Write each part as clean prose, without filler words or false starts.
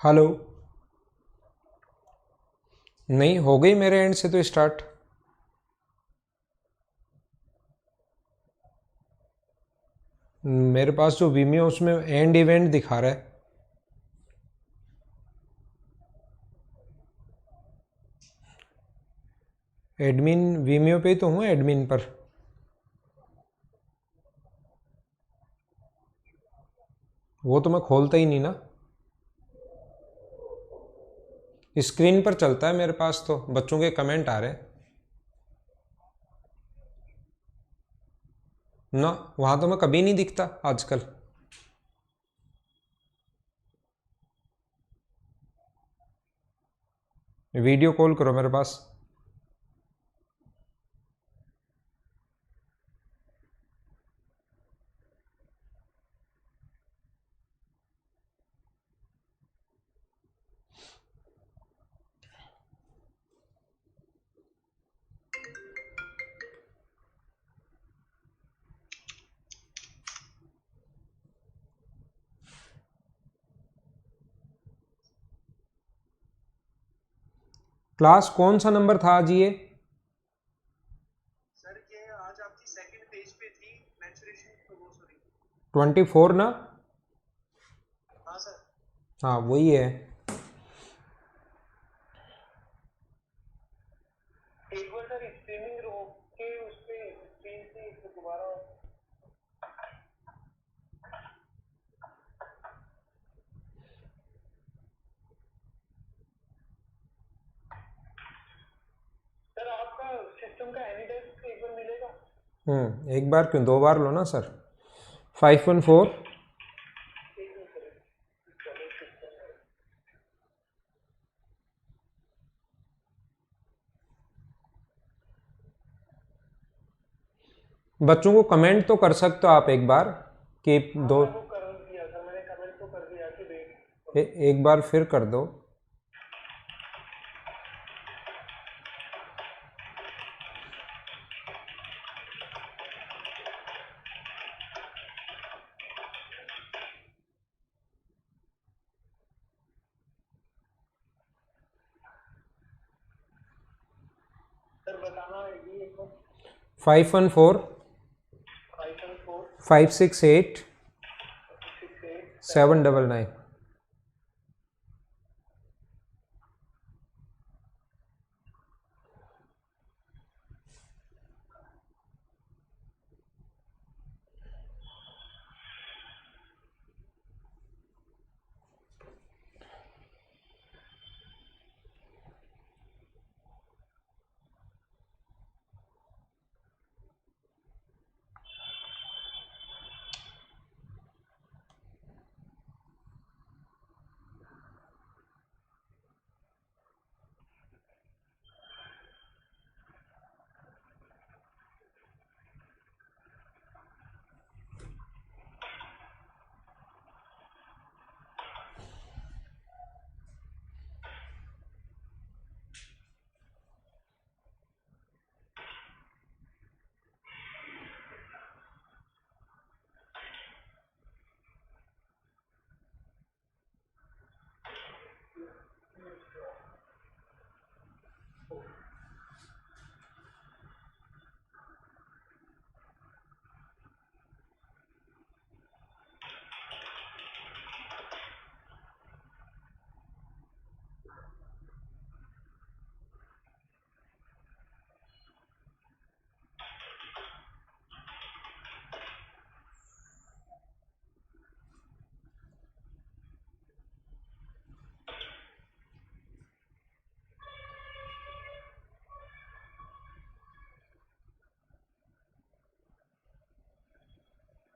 Hello. नहीं हो गई मेरे एंड से तो स्टार्ट। मेरे पास जो वीमियो उसमें एंड इवेंट दिखा रहा है। एडमिन वीमियो पे ही तो हूँ, एडमिन पर। वो तो मैं खोलता ही नहीं ना। स्क्रीन पर चलता है मेरे पास, तो बच्चों के कमेंट आ रहे हैं ना। वहाँ तो मैं कभी नहीं दिखता आजकल। वीडियो कॉल करो मेरे पास। क्लास कौन सा नंबर था आज ये? सर ये आज आपकी सेकंड पेज पे थी मेंस्ट्रुएशन तो वो सॉरी। 24 ना? हाँ सर। हाँ वही है। एक बार सर स्ट्रीमिंग रोक के उस पे स्क्रीन से इसको दोबारा। सर आपका सिस्टम का एनी डेस्क एक बार मिलेगा। एक बार क्यों, दो बार लो ना सर। 514। एक मिनट सर, चलो सिस्टम है। बच्चों को कमेंट तो कर सकते हो आप एक बार कि हाँ दो। मैं वो कर दिया सर, मैंने कमेंट तो कर दिया कि वेट करो। एक बार फिर कर दो। सर बताना आईडी एक बार। 514 514 568 668 799। 799।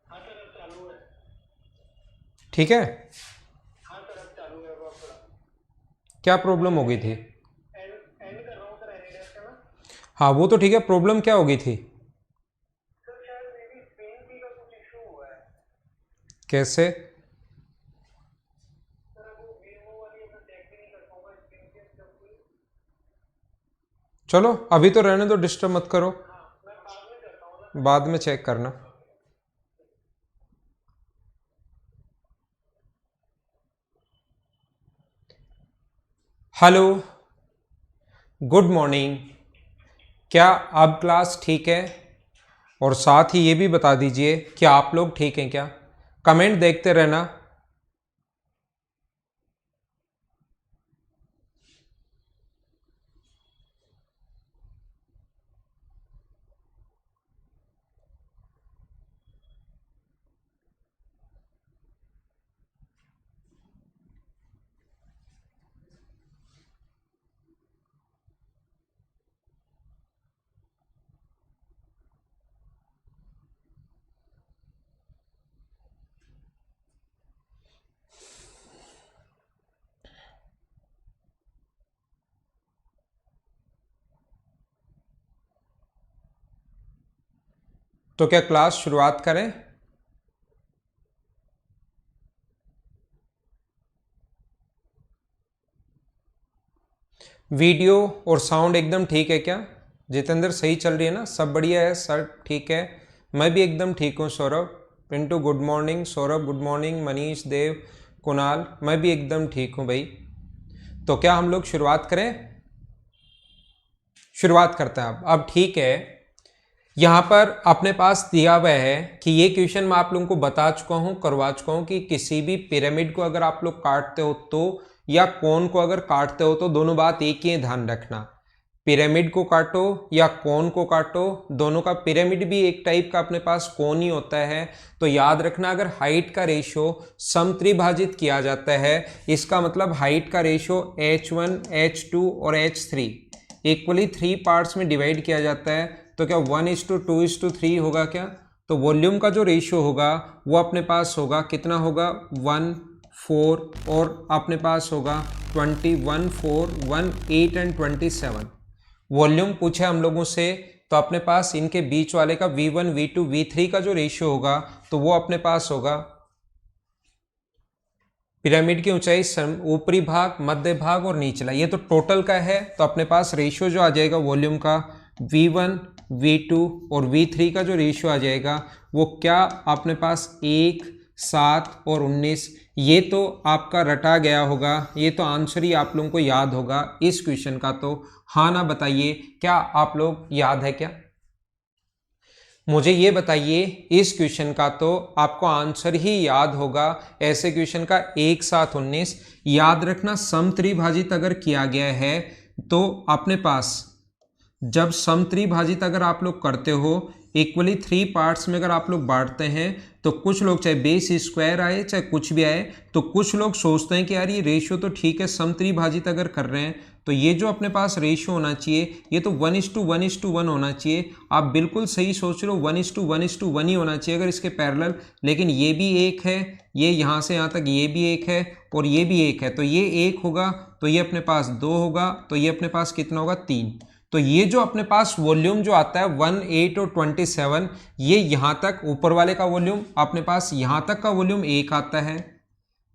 हाँ सर अब चालू है। ठीक है। हाँ सर अब चालू है, अब आप थोड़ा। क्या मैं प्रॉब्लम हो गई थी? एंड एंड कर रहा हूँ सर, एनी डेस्क है ना। हाँ वो तो ठीक है, प्रॉब्लम क्या हो गई थी? सर शायद मेरी स्क्रीन की का कुछ इशू हुआ है। कैसे? सर अब वो वीमो वाली मैं चेक भी नहीं कर पाऊंगा स्क्रीन के जब कोई। चलो अभी तो रहने दो, डिस्टर्ब मत करो। हाँ मैं बाद में करता हूँ ना सर। बाद में चेक करना। Hello, good morning. क्या अब क्लास ठीक है? और साथ ही ये भी बता दीजिए कि आप लोग ठीक हैं क्या? कमेंट देखते रहना। तो क्या क्लास शुरुआत करें? वीडियो और साउंड एकदम ठीक है क्या? जितेंद्र सही चल रही है ना? सब बढ़िया है सर? ठीक है, मैं भी एकदम ठीक हूँ। Saurabh, Pintu good morning. Saurabh good morning. Manish, Dev, Kunal, मैं भी एकदम ठीक हूँ भाई। तो क्या हम लोग शुरुआत करें? शुरुआत करते हैं। अब ठीक है, यहाँ पर अपने पास दिया हुआ है कि ये क्वेश्चन मैं आप लोगों को बता चुका हूँ, करवा चुका हूँ कि किसी भी पिरामिड को अगर आप लोग काटते हो तो, या कोन को अगर काटते हो तो दोनों बात एक ही ध्यान रखना। पिरामिड को काटो या कोन को काटो, दोनों का, पिरामिड भी एक टाइप का अपने पास कोन ही होता है। तो याद रखना, अगर हाइट का रेशो समत्रिभाजित किया जाता है, इसका मतलब हाइट का रेशो h1, h2 और h3 इक्वली 3 पार्ट्स में डिवाइड किया जाता है, तो क्या 1:2:3 होगा क्या? तो वॉल्यूम का जो रेशियो होगा वो अपने पास होगा, कितना होगा? 1, 4 और अपने पास होगा 21, 4, 1, 8 एंड 27। वॉल्यूम पूछे हम लोगों से, तो अपने पास इनके बीच वाले का V1, V2, V3 का जो रेशियो होगा तो वो अपने पास होगा, पिरामिड की ऊंचाई ऊपरी भाग, मध्य भाग और निचला, ये तो टोटल का है। तो अपने पास रेशियो जो आ जाएगा वॉल्यूम का, V1, V2 और V3 का जो रेशियो आ जाएगा वो क्या अपने पास 1, 7 और 19। ये तो आपका रटा गया होगा, ये तो आंसर ही आप लोगों को याद होगा इस क्वेश्चन का। तो हाँ ना बताइए, क्या आप लोग याद है क्या? मुझे ये बताइए, इस क्वेश्चन का तो आपको आंसर ही याद होगा। ऐसे क्वेश्चन का 1, 7, 19 याद रखना। समत्रिभाजित अगर किया गया है तो अपने पास, जब समत्रिभाजित अगर आप लोग करते हो, इक्वली 3 पार्ट्स में अगर आप लोग बांटते हैं, तो कुछ लोग चाहे बेस स्क्वायर आए चाहे कुछ भी आए, तो कुछ लोग सोचते हैं कि यार ये रेशियो तो ठीक है, समत्रिभाजित अगर कर रहे हैं तो ये जो अपने पास रेशियो होना चाहिए ये तो 1:1:1 होना चाहिए। आप बिल्कुल सही सोच रहे हो, 1:1:1 ही होना चाहिए अगर इसके पैरेलल। लेकिन ये भी एक है, ये यहाँ से यहाँ तक ये भी एक है और ये भी एक है, तो ये एक होगा, तो ये अपने पास 2 होगा, तो ये अपने पास कितना होगा? 3। तो ये जो अपने पास वॉल्यूम जो आता है 1, 8 और 27, ये यहाँ तक ऊपर वाले का वॉल्यूम, अपने पास यहाँ तक का वॉल्यूम 1 आता है।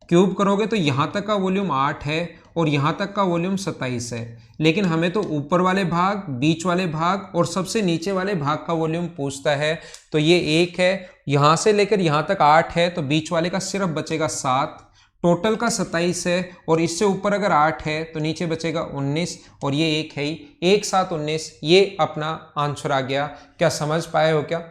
क्यूब करोगे तो यहाँ तक का वॉल्यूम 8 है और यहाँ तक का वॉल्यूम 27 है। लेकिन हमें तो ऊपर वाले भाग, बीच वाले भाग और सबसे नीचे वाले भाग का वॉल्यूम पूछता है। तो ये 1 है, यहाँ से लेकर यहाँ तक 8 है, तो बीच वाले का सिर्फ बचेगा 7, टोटल का 27 है, और इससे ऊपर अगर 8 है तो नीचे बचेगा 19, और ये 1 है ही, 1, 7, 19 ये अपना आंसर आ गया। क्या समझ पाए हो क्या?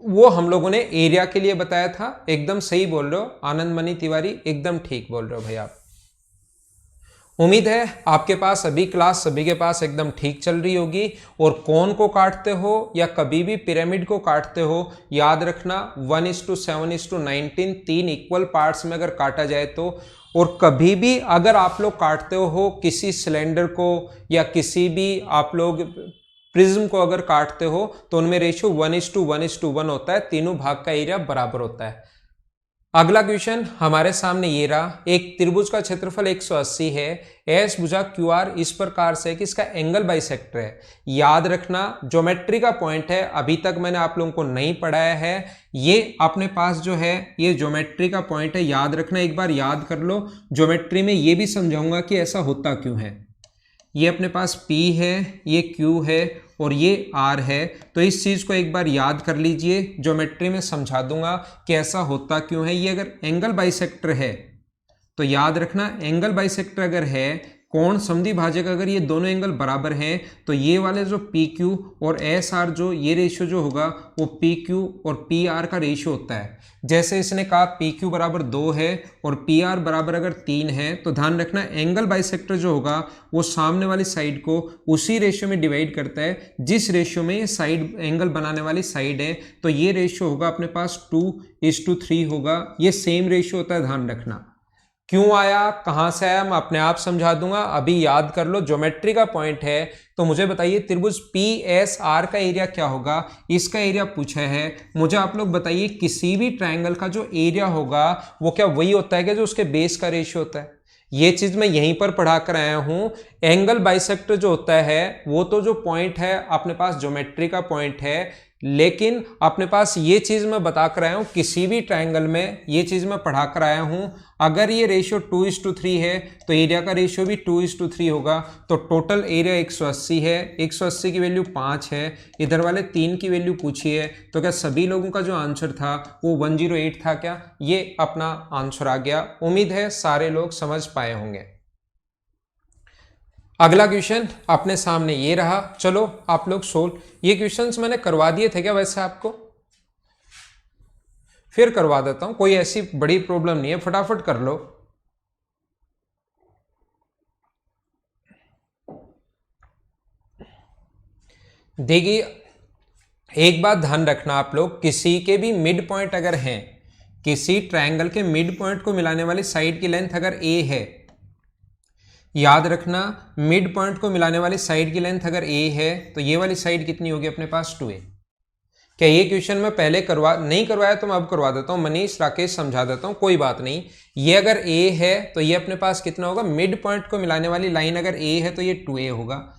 वो हम लोगों ने एरिया के लिए बताया था। एकदम सही बोल रहे हो आनंद मणि तिवारी, एकदम ठीक बोल रहे हो भाई आप। उम्मीद है आपके पास अभी क्लास सभी के पास एकदम ठीक चल रही होगी। और कोन को काटते हो या कभी भी पिरामिड को काटते हो, याद रखना 1:7:19 3 इक्वल पार्ट्स में अगर काटा जाए तो। और कभी भी अगर आप लोग काटते हो किसी सिलेंडर को या किसी भी आप लोग प्रिज्म को अगर काटते हो, तो उनमें रेशियो 1:1:1 होता है, तीनों भाग का एरिया बराबर होता है। अगला क्वेश्चन हमारे सामने ये रहा, एक त्रिभुज का क्षेत्रफल 180 है, एस भुजा क्यू आर इस प्रकार से कि इसका एंगल बाइसेक्टर है। याद रखना ज्योमेट्री का पॉइंट है, अभी तक मैंने आप लोगों को नहीं पढ़ाया है, ये अपने पास जो है ये ज्योमेट्री का पॉइंट है, याद रखना, एक बार याद कर लो। ज्योमेट्री में ये भी समझाऊंगा कि ऐसा होता क्यों है। ये अपने पास P है, ये Q है और ये R है, तो इस चीज़ को एक बार याद कर लीजिए। ज्योमेट्री में समझा दूंगा कि ऐसा होता क्यों है। ये अगर एंगल बाइसेक्टर है तो याद रखना एंगल बाइसेक्टर अगर है, कोण समद्विभाजक अगर ये दोनों एंगल बराबर हैं, तो ये वाले जो पी क्यू और एस आर जो ये रेशियो जो होगा वो पी क्यू और पी आर का रेशियो होता है। जैसे इसने कहा पी क्यू बराबर 2 है और पी आर बराबर अगर 3 है, तो ध्यान रखना एंगल बाइसेक्टर जो होगा वो सामने वाली साइड को उसी रेशियो में डिवाइड करता है जिस रेशियो में ये साइड एंगल बनाने वाली साइड है। तो ये रेशियो होगा अपने पास 2:3 होगा, ये सेम रेशियो होता है, ध्यान रखना। क्यों आया, कहां से आया, मैं अपने आप समझा दूंगा, अभी याद कर लो। ज्योमेट्री का पॉइंट है, तो मुझे बताइए त्रिभुज पी एस आर का एरिया क्या होगा, इसका एरिया पूछा है मुझे। आप लोग बताइए किसी भी ट्रायंगल का जो एरिया होगा वो क्या वही होता है कि जो उसके बेस का रेशियो होता है। ये चीज मैं यहीं पर पढ़ा कर आया हूं। एंगल बाइसेक्टर जो होता है वो तो जो पॉइंट है अपने पास ज्योमेट्री का पॉइंट है, लेकिन अपने पास ये चीज मैं बता कर आया हूं किसी भी ट्रायंगल में, ये चीज मैं पढ़ा कर आया हूं। अगर ये रेशियो 2:3 है तो एरिया का रेशियो भी 2:3 होगा। तो टोटल एरिया 180 है, 180 की वैल्यू 5 है, इधर वाले 3 की वैल्यू पूछी है। तो क्या सभी लोगों का जो आंसर था वो 108 था क्या? ये अपना आंसर आ गया। उम्मीद है सारे लोग समझ पाए होंगे। अगला क्वेश्चन अपने सामने ये रहा, चलो आप लोग सोल्व। ये क्वेश्चंस मैंने करवा दिए थे क्या वैसे आपको? फिर करवा देता हूं, कोई ऐसी बड़ी प्रॉब्लम नहीं है, फटाफट कर लो। देखिए एक बात ध्यान रखना आप लोग, किसी के भी मिड पॉइंट अगर हैं, किसी ट्रायंगल के मिड पॉइंट को मिलाने वाली साइड की लेंथ अगर ए है, याद रखना मिड पॉइंट को मिलाने वाली साइड की लेंथ अगर ए है तो ये वाली साइड कितनी होगी अपने पास 2a। क्या ये क्वेश्चन मैं पहले नहीं करवाया तो मैं अब करवा देता हूं, मनीष राकेश समझा देता हूं, कोई बात नहीं। ये अगर a है तो ये अपने पास कितना होगा, मिड पॉइंट को मिलाने वाली लाइन अगर a है तो ये 2a होगा।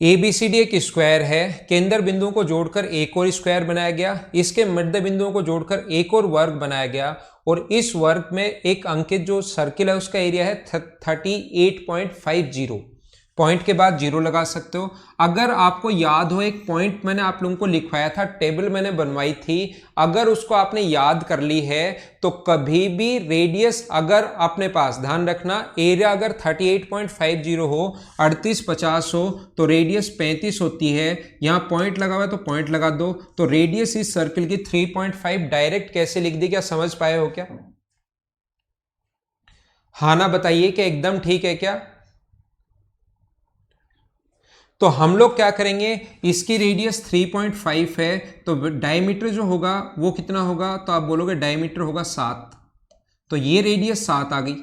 ABCD एक स्क्वायर है, केंद्र बिंदुओं को जोड़कर एक और स्क्वायर बनाया गया, इसके मध्य बिंदुओं को जोड़कर एक और वर्ग बनाया गया, और इस वर्ग में एक अंकित जो सर्किल है उसका एरिया है 38.50। पॉइंट के बाद 0 लगा सकते हो। अगर आपको याद हो, एक पॉइंट मैंने आप लोगों को लिखवाया था, टेबल मैंने बनवाई थी, अगर उसको आपने याद कर ली है तो कभी भी रेडियस अगर अपने पास, ध्यान रखना एरिया अगर 38.50 हो, 3850 हो, तो रेडियस 35 होती है। यहां पॉइंट लगा हुआ है तो पॉइंट लगा दो, तो रेडियस इस सर्किल की 3.5 डायरेक्ट कैसे लिख दी, क्या समझ पाए हो क्या? हाँ ना बताइए कि एकदम ठीक है क्या? तो हम लोग क्या करेंगे, इसकी रेडियस 3.5 है तो डायमीटर जो होगा वो कितना होगा, तो आप बोलोगे डायमीटर होगा 7, तो ये रेडियस 7 आ गई।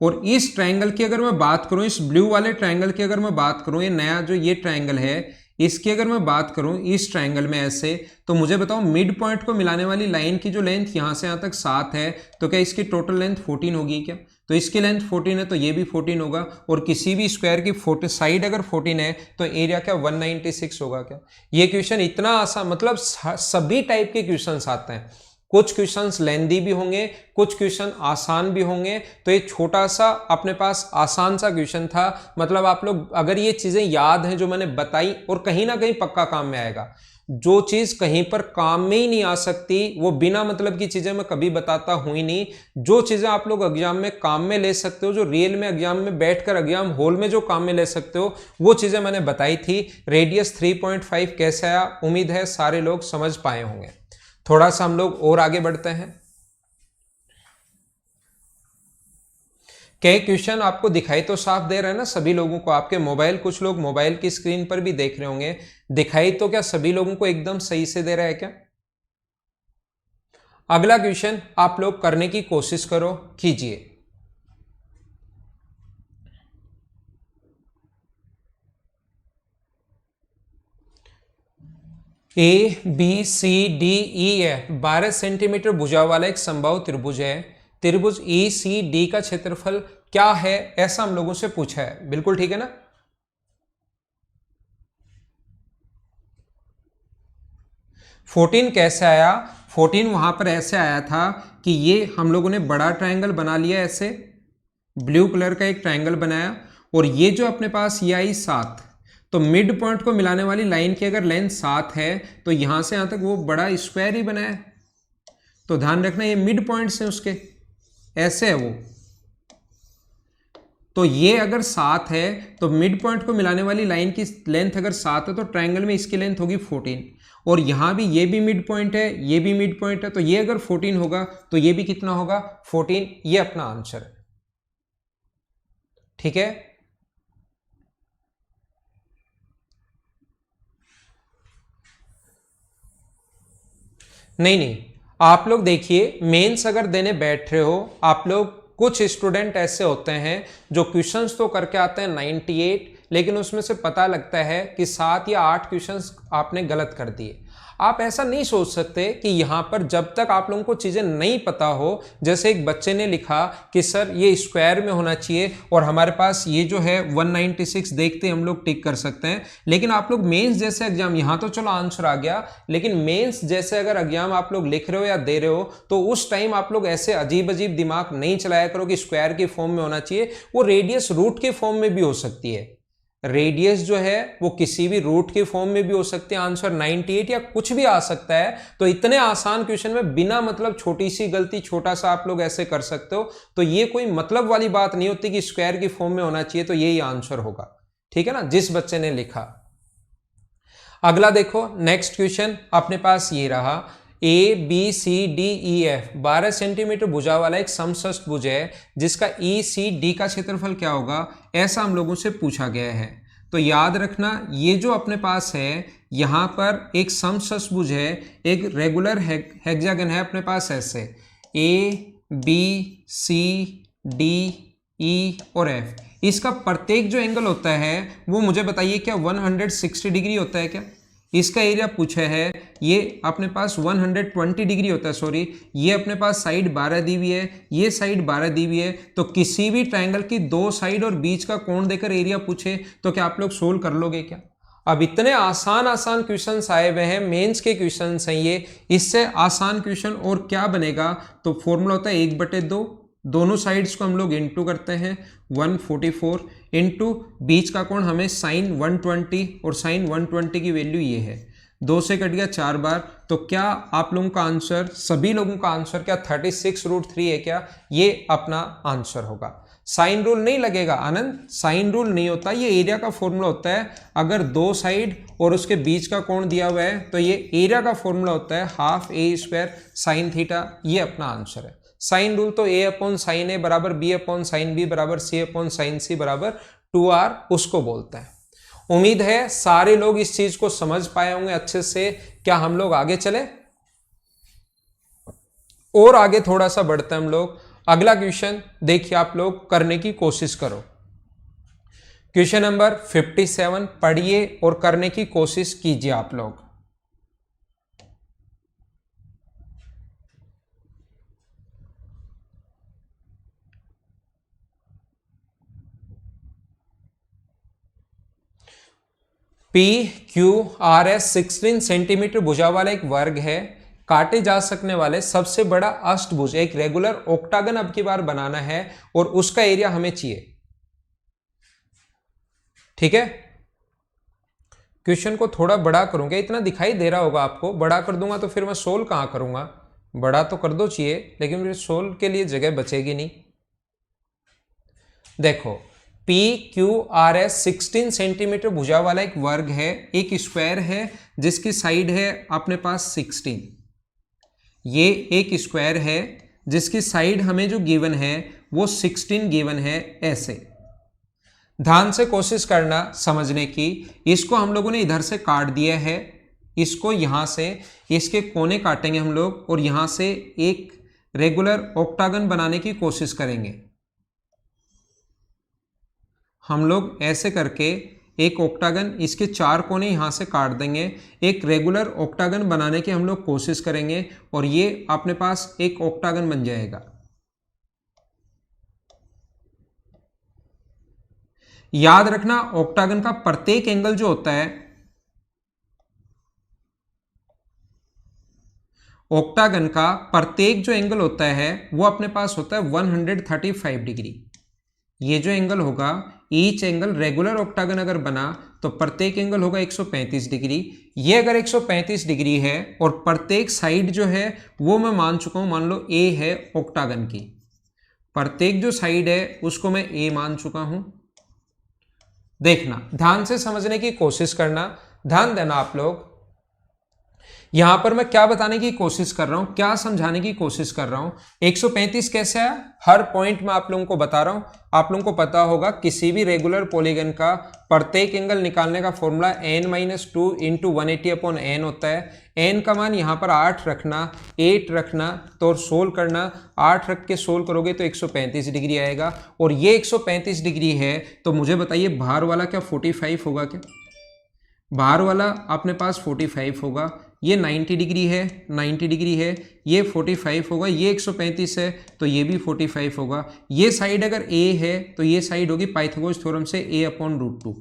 और इस ट्रायंगल की अगर मैं बात करूं, इस ब्लू वाले ट्रायंगल की अगर मैं बात करूं, ये नया जो ये ट्रायंगल है इसकी अगर मैं बात करूं इस ट्रायंगल में ऐसे, तो मुझे बताओ मिड पॉइंट को मिलाने वाली लाइन की जो लेंथ यहां से यहां तक 7 है, तो क्या इसकी टोटल लेंथ 14 होगी क्या? तो इसकी लेंथ 14 है तो ये भी 14 होगा, और किसी भी स्क्वायर की साइड अगर 14 है तो एरिया क्या 196 होगा क्या? ये क्वेश्चन इतना आसान, मतलब सभी टाइप के क्वेश्चंस आते हैं, कुछ क्वेश्चंस लेंदी भी होंगे, कुछ क्वेश्चन आसान भी होंगे। तो ये छोटा सा अपने पास आसान सा क्वेश्चन था, मतलब आप लोग अगर ये चीजें याद हैं जो मैंने बताई, और कहीं ना कहीं पक्का काम में आएगा। जो चीज कहीं पर काम में ही नहीं आ सकती वो बिना मतलब की चीजें मैं कभी बताता हूं ही नहीं। जो चीजें आप लोग एग्जाम में काम में ले सकते हो, जो रियल में एग्जाम में बैठकर एग्जाम हॉल में जो काम में ले सकते हो, वो चीजें मैंने बताई थी। रेडियस 3.5 कैसे आया, उम्मीद है सारे लोग समझ पाए होंगे। थोड़ा सा हम लोग और आगे बढ़ते हैं। कई क्वेश्चन आपको दिखाई तो साफ दे रहे हैं ना सभी लोगों को, आपके मोबाइल, कुछ लोग मोबाइल की स्क्रीन पर भी देख रहे होंगे, दिखाई तो क्या सभी लोगों को एकदम सही से दे रहा है क्या? अगला क्वेश्चन आप लोग करने की कोशिश करो, कीजिए। ABCDE है, 12 सेंटीमीटर भुजा वाला एक समबाहु त्रिभुज है। त्रिभुज ECD का क्षेत्रफल क्या है, ऐसा हम लोगों से पूछा है। बिल्कुल ठीक है ना? फोर्टीन कैसे आया? 14 वहां पर ऐसे आया था कि ये हम लोगों ने बड़ा ट्रायंगल बना लिया, ऐसे ब्लू कलर का एक ट्रायंगल बनाया, और ये जो अपने पास ये आई 7, तो मिड पॉइंट को मिलाने वाली लाइन की अगर लेंथ 7 है तो यहां से यहां तक वो बड़ा स्क्वायर ही बनाया। तो ध्यान रखना ये मिड पॉइंट्स हैं उसके, ऐसे है वो। तो ये अगर 7 है तो मिड पॉइंट को मिलाने वाली लाइन की लेंथ अगर 7 है तो ट्रायंगल में इसकी लेंथ होगी 14, और यहां भी ये भी मिड पॉइंट है, ये भी मिड पॉइंट है, तो ये अगर 14 होगा तो ये भी कितना होगा 14। ये अपना आंसर है। ठीक है, नहीं, आप लोग देखिए, मेंस अगर देने बैठ रहे हो आप लोग, कुछ स्टूडेंट ऐसे होते हैं जो क्वेश्चंस तो करके आते हैं 98, लेकिन उसमें से पता लगता है कि 7 या 8 क्वेश्चंस आपने गलत कर दिए। आप ऐसा नहीं सोच सकते कि यहाँ पर जब तक आप लोगों को चीज़ें नहीं पता हो, जैसे एक बच्चे ने लिखा कि सर ये स्क्वायर में होना चाहिए और हमारे पास ये जो है 196 देखते हम लोग टिक कर सकते हैं, लेकिन आप लोग मेंस जैसे एग्जाम, यहाँ तो चलो आंसर आ गया, लेकिन मेंस जैसे अगर एग्जाम आप लोग लिख रहे हो या दे रहे हो तो उस टाइम आप लोग ऐसे अजीब अजीब दिमाग नहीं चलाया करो कि स्क्वायर के फॉर्म में होना चाहिए, वो रेडियस रूट के फॉर्म में भी हो सकती है। रेडियस जो है वो किसी भी रूट के फॉर्म में भी हो सकती है, आंसर 98 या कुछ भी आ सकता है। तो इतने आसान क्वेश्चन में बिना मतलब छोटी सी गलती, छोटा सा आप लोग ऐसे कर सकते हो, तो ये कोई मतलब वाली बात नहीं होती कि स्क्वायर की फॉर्म में होना चाहिए तो यही आंसर होगा। ठीक है ना, जिस बच्चे ने लिखा। अगला देखो, नेक्स्ट क्वेश्चन अपने पास ये रहा, A B C D E F 12 centimetre भुजा वाला एक समषष्ठभुज है जिसका ई सी डी का क्षेत्रफल क्या होगा, ऐसा हम लोगों से पूछा गया है। तो याद रखना, ये जो अपने पास है यहाँ पर एक समषष्ठभुज है, एक रेगुलर हेक्सागन है अपने पास ऐसे, ए बी सी डी ई और एफ। इसका प्रत्येक जो एंगल होता है वो मुझे बताइए क्या 160 डिग्री होता है क्या? इसका एरिया पूछा है, ये अपने पास 120 डिग्री होता है, सॉरी, ये अपने पास साइड 12 दी हुई है, ये साइड 12 दी हुई है, तो किसी भी ट्रायंगल की दो साइड और बीच का कोण देकर एरिया पूछे तो क्या आप लोग सोल्व कर लोगे क्या? अब इतने आसान आसान क्वेश्चंस आए हुए हैं, मेंस के क्वेश्चंस हैं ये, इससे आसान क्वेश्चन और क्या बनेगा? तो फॉर्मूला होता है 1/2, दोनों साइड्स को हम लोग इंटू करते हैं 144 इंटू बीच का कोण हमें साइन 120, और साइन 120 की वैल्यू ये है, 2 से कट गया 4 बार, तो क्या आप लोगों का आंसर, सभी लोगों का आंसर क्या 36√3 है क्या? ये अपना आंसर होगा। साइन रूल नहीं लगेगा आनंद, साइन रूल नहीं होता, ये एरिया का फॉर्मूला होता है। अगर दो साइड और उसके बीच का कोण दिया हुआ है तो ये एरिया का फॉर्मूला होता है ½ a² साइन थीटा, ये अपना आंसर है। साइन रूल तो a/sin a बराबर b/sin b बराबर c/sin c बराबर 2r उसको बोलते हैं। उम्मीद है सारे लोग इस चीज को समझ पाए होंगे अच्छे से। क्या हम लोग आगे चले और आगे थोड़ा सा बढ़ते हैं हम लोग। अगला क्वेश्चन देखिए, आप लोग करने की कोशिश करो। क्वेश्चन नंबर 57 पढ़िए और करने की कोशिश कीजिए आप लोग। P Q R S 16 centimetre भुजा वाला एक वर्ग है, काटे जा सकने वाले सबसे बड़ा अष्टभुज एक रेगुलर ऑक्टागन अब की बार बनाना है और उसका एरिया हमें चाहिए। ठीक है, क्वेश्चन को थोड़ा बड़ा करूंगा, इतना दिखाई दे रहा होगा आपको, बड़ा कर दूंगा तो फिर मैं सोल्व कहां करूंगा, बड़ा तो कर दो चाहिए लेकिन फिर सोल्व के लिए जगह बचेगी नहीं। देखो, P Q R S 16 centimetre भुजा वाला एक वर्ग है, एक स्क्वायर है जिसकी साइड है अपने पास 16। ये एक स्क्वायर है जिसकी साइड हमें जो गिवन है वो 16 गिवन है। ऐसे ध्यान से कोशिश करना समझने की, इसको हम लोगों ने इधर से काट दिया है, इसको यहां से इसके कोने काटेंगे हम लोग और यहां से एक रेगुलर ऑक्टागन बनाने की कोशिश करेंगे। हम लोग ऐसे करके एक ऑक्टागन, इसके 4 कोने यहां से काट देंगे, एक रेगुलर ऑक्टागन बनाने की हम लोग कोशिश करेंगे और ये अपने पास एक ऑक्टागन बन जाएगा। याद रखना, ऑक्टागन का प्रत्येक एंगल जो होता है, ऑक्टागन का प्रत्येक जो एंगल होता है वो अपने पास होता है 135 डिग्री। ये जो एंगल होगा, ईच एंगल रेगुलर ऑक्टागन अगर बना तो प्रत्येक एंगल होगा 135 डिग्री। ये अगर 135 डिग्री है और प्रत्येक साइड जो है वो मैं मान चुका हूं, मान लो ए है ऑक्टागन की, प्रत्येक जो साइड है उसको मैं a मान चुका हूं। देखना, ध्यान से समझने की कोशिश करना, ध्यान देना आप लोग। यहां पर मैं क्या बताने की कोशिश कर रहा हूं, क्या समझाने की कोशिश कर रहा हूं। 135 कैसे आया, हर पॉइंट में आप लोगों को बता रहा हूं। आप लोगों को पता होगा किसी भी रेगुलर पॉलीगन का प्रत्येक एंगल निकालने का फॉर्मूला n-2 इंटू 180/n होता है। n का मान यहां पर 8 रखना, 8 रखना तो सोल्व करना, 8 रख के सोल्व करोगे तो 135 डिग्री आएगा। और ये 135 डिग्री है तो मुझे बताइए बाहर वाला क्या 45 होगा क्या? बाहर वाला अपने पास 45 होगा, ये 90 डिग्री है, 90 डिग्री है, ये 45 होगा, ये 135 है तो ये भी 45 होगा। ये साइड अगर a है तो ये साइड होगी पाइथागोरस थ्योरम से a/√2।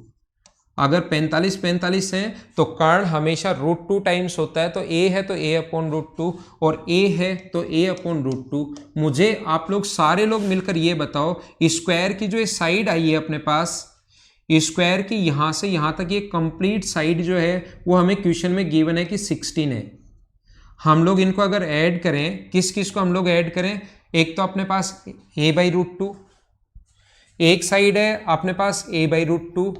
अगर 45 है तो कर्ण हमेशा √2 टाइम्स होता है, तो a है तो a/√2 और a है तो a/√2। मुझे आप लोग सारे लोग मिलकर ये बताओ, स्क्वायर की जो साइड आई है अपने पास, स्क्वायर की यहां से यहां तक ये कंप्लीट साइड जो है वो हमें क्वेश्चन में गिवन है कि 16 है। हम लोग इनको अगर ऐड करें, किस किस को हम लोग ऐड करें, एक तो अपने पास a/√2, एक साइड है अपने पास a/√2,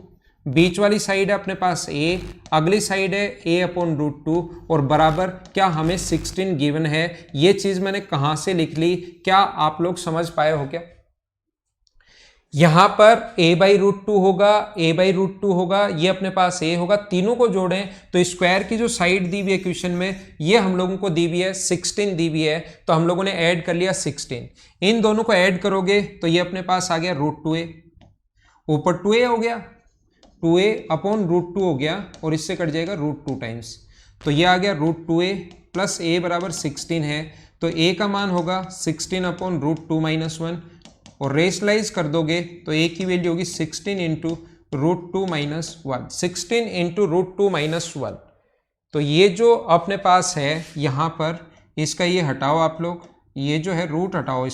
बीच वाली साइड है अपने पास a, अगली साइड है a/√2 और बराबर क्या हमें 16 गिवन है। ये चीज मैंने कहां से लिख ली, क्या आप लोग समझ पाए हो क्या? यहां पर a/√2 होगा, a/√2 होगा, ये अपने पास a होगा, तीनों को जोड़ें तो स्क्वायर की जो साइड दी हुई है क्वेश्चन में ये हम लोगों को दी हुई है 16 दी हुई है, तो हम लोगों ने ऐड कर लिया 16। इन दोनों को ऐड करोगे तो ये अपने पास आ गया √2a, ऊपर 2a हो गया, 2a/√2 हो गया और इससे कट जाएगा √2 टाइम्स, तो ये आ गया √2a प्लस a बराबर 16 है, तो a का मान होगा 16/√2 - 1 और रेशनलाइज कर दोगे तो a की वैल्यू होगी 16 इंटू √2 - 1, 16 इंटू √2 - 1। तो ये जो अपने पास है यहाँ पर, इसका ये हटाओ आप लोग, ये जो है रूट हटाओ,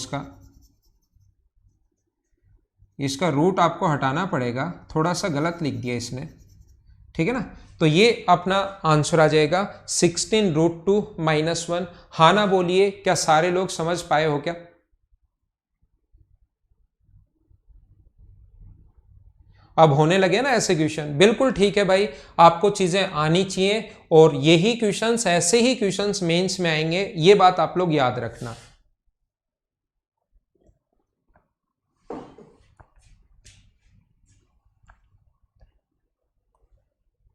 इसका रूट आपको हटाना पड़ेगा, थोड़ा सा गलत लिख दिया इसने, ठीक है ना। तो ये अपना आंसर आ जाएगा 16 √2 - 1। हाँ ना बोलिए, क्या सारे लोग समझ पाए हो क्या? अब होने लगे ना ऐसे क्वेश्चन, बिल्कुल ठीक है भाई, आपको चीजें आनी चाहिए और यही क्वेश्चंस, ऐसे ही क्वेश्चंस मेंस में आएंगे, ये बात आप लोग याद रखना।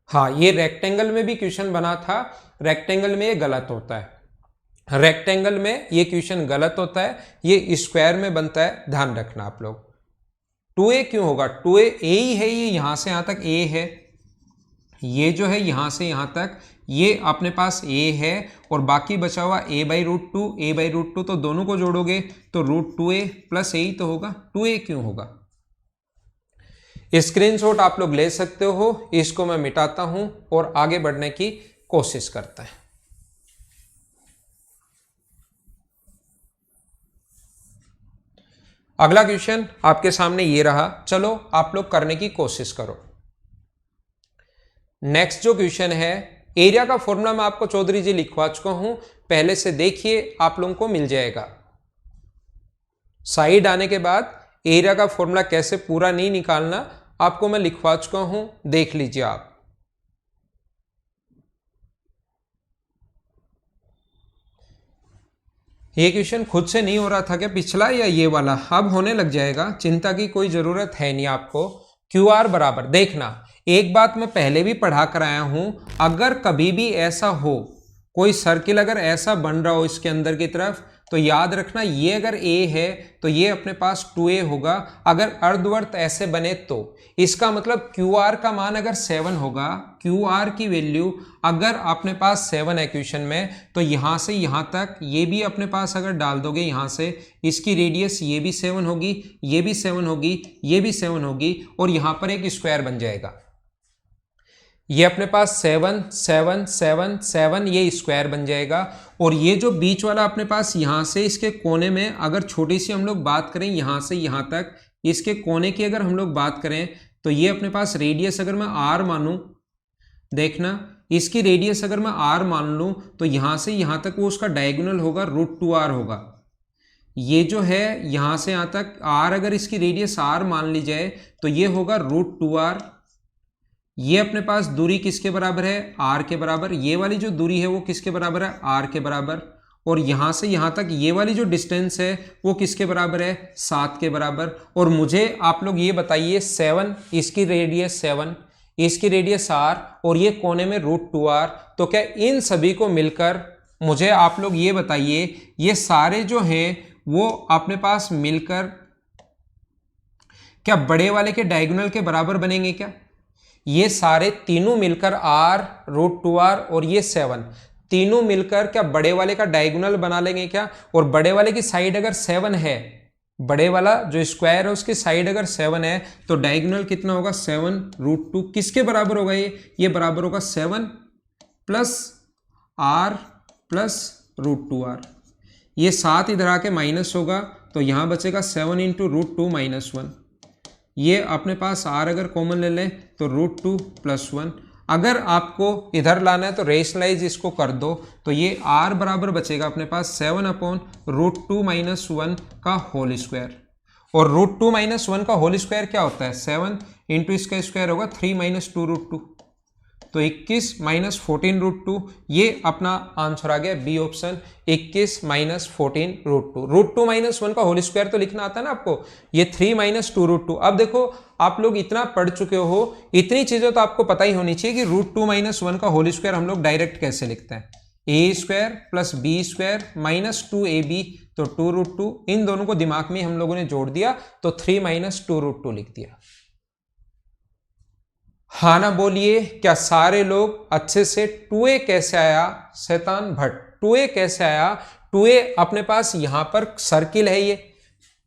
हाँ, ये रेक्टेंगल में भी क्वेश्चन बना था, रेक्टेंगल में ये गलत होता है, रेक्टेंगल में ये क्वेश्चन गलत होता है, ये स्क्वायर में बनता है, ध्यान रखना आप लोग। 2a क्यों होगा, 2a a ही है, ये यहां से यहां तक a है, ये जो है यहां से यहां तक ये अपने पास a है और बाकी बचा हुआ a/√2 तो दोनों को जोड़ोगे तो √2a प्लस a ही तो होगा, 2a क्यों होगा। स्क्रीनशॉट आप लोग ले सकते हो, इसको मैं मिटाता हूं और आगे बढ़ने की कोशिश करते हैं। अगला क्वेश्चन आपके सामने ये रहा, चलो आप लोग करने की कोशिश करो। नेक्स्ट जो क्वेश्चन है, एरिया का फॉर्मूला मैं आपको चौधरी जी लिखवा चुका हूं, पहले से देखिए, आप लोगों को मिल जाएगा। साइड आने के बाद एरिया का फॉर्मूला कैसे पूरा नहीं निकालना, आपको मैं लिखवा चुका हूं, देख लीजिए आप। ये क्वेश्चन खुद से नहीं हो रहा था क्या पिछला या ये वाला, अब होने लग जाएगा, चिंता की कोई जरूरत है नहीं आपको। QR बराबर, देखना एक बात मैं पहले भी पढ़ा कर आया हूं, अगर कभी भी ऐसा हो, कोई सर्किल अगर ऐसा बन रहा हो इसके अंदर की तरफ, तो याद रखना ये अगर a है तो ये अपने पास 2a होगा। अगर अर्धवर्त ऐसे बने तो इसका मतलब QR का मान अगर 7 होगा, QR की वैल्यू अगर अपने पास 7 है क्वेश्चन में, तो यहां से यहां तक ये भी अपने पास अगर डाल दोगे, यहां से इसकी रेडियस ये भी 7 होगी, ये भी 7 होगी, ये भी 7 होगी और यहां पर एक स्क्वायर बन जाएगा। ये अपने पास 7 7 7 7 ये स्क्वायर बन जाएगा। और ये जो बीच वाला अपने पास यहां से इसके कोने में अगर छोटी सी हम लोग बात करें, यहां से यहां तक इसके कोने की अगर हम लोग बात करें, तो ये अपने पास रेडियस अगर मैं r मानूं, देखना इसकी रेडियस अगर मैं r मान लूं, तो यहां से यहां तक वो उसका डायगोनल होगा √2r होगा। ये जो है यहाँ से यहाँ तक r, अगर इसकी रेडियस r मान ली जाए तो ये होगा √2r। ये अपने पास दूरी किसके बराबर है, r के बराबर। ये वाली जो दूरी है वो किसके बराबर है, r के बराबर। और यहाँ से यहाँ तक ये वाली जो डिस्टेंस है वो किसके बराबर है, 7 के बराबर। और मुझे आप लोग ये बताइए 7, इसकी रेडियस 7, इसकी रेडियस r, और ये कोने में √2r। तो क्या इन सभी को मिलकर मुझे आप लोग ये बताइए, ये सारे जो हैं वो अपने पास मिलकर क्या बड़े वाले के डायगोनल के बराबर बनेंगे क्या? ये सारे तीनों मिलकर r, √2r और ये 7 तीनों मिलकर क्या बड़े वाले का डायगोनल बना लेंगे क्या? और बड़े वाले की साइड अगर 7 है, बड़े वाला जो स्क्वायर है उसकी साइड अगर 7 है तो डायगोनल कितना होगा, 7√2। किसके बराबर होगा ये बराबर होगा 7 प्लस r प्लस √2r। ये 7 इधर आके माइनस होगा तो यहाँ बचेगा 7 इंटू √2 माइनस 1। ये अपने पास r अगर कॉमन ले लें तो √2 प्लस 1। अगर आपको इधर लाना है तो रेशनलाइज इसको कर दो तो ये r बराबर बचेगा अपने पास 7/√2 माइनस 1 का होल स्क्वायर। और √2 माइनस 1 का होल स्क्वायर क्या होता है, 7 इंटू इसका स्क्वायर होगा 3 माइनस 2√2, तो 21 माइनस 14√2। ये अपना आंसर आ गया बी ऑप्शन, 21 माइनस 14√2। √2 माइनस 1 का होल स्क्वायर तो लिखना आता है ना आपको, ये 3 माइनस 2√2। अब देखो आप लोग इतना पढ़ चुके हो, इतनी चीजें तो आपको पता ही होनी चाहिए कि √2 माइनस 1 का होल स्क्वायर हम लोग डायरेक्ट कैसे लिखते हैं, a square plus b square minus 2ab, तो 2√2 इन दोनों को दिमाग में हम लोगों ने जोड़ दिया तो 3 माइनस 2√2 लिख दिया। हाँ ना बोलिए, क्या सारे लोग अच्छे से 2a कैसे आया, शैतान भट्ट 2a कैसे आया? 2a अपने पास यहां पर सर्किल है,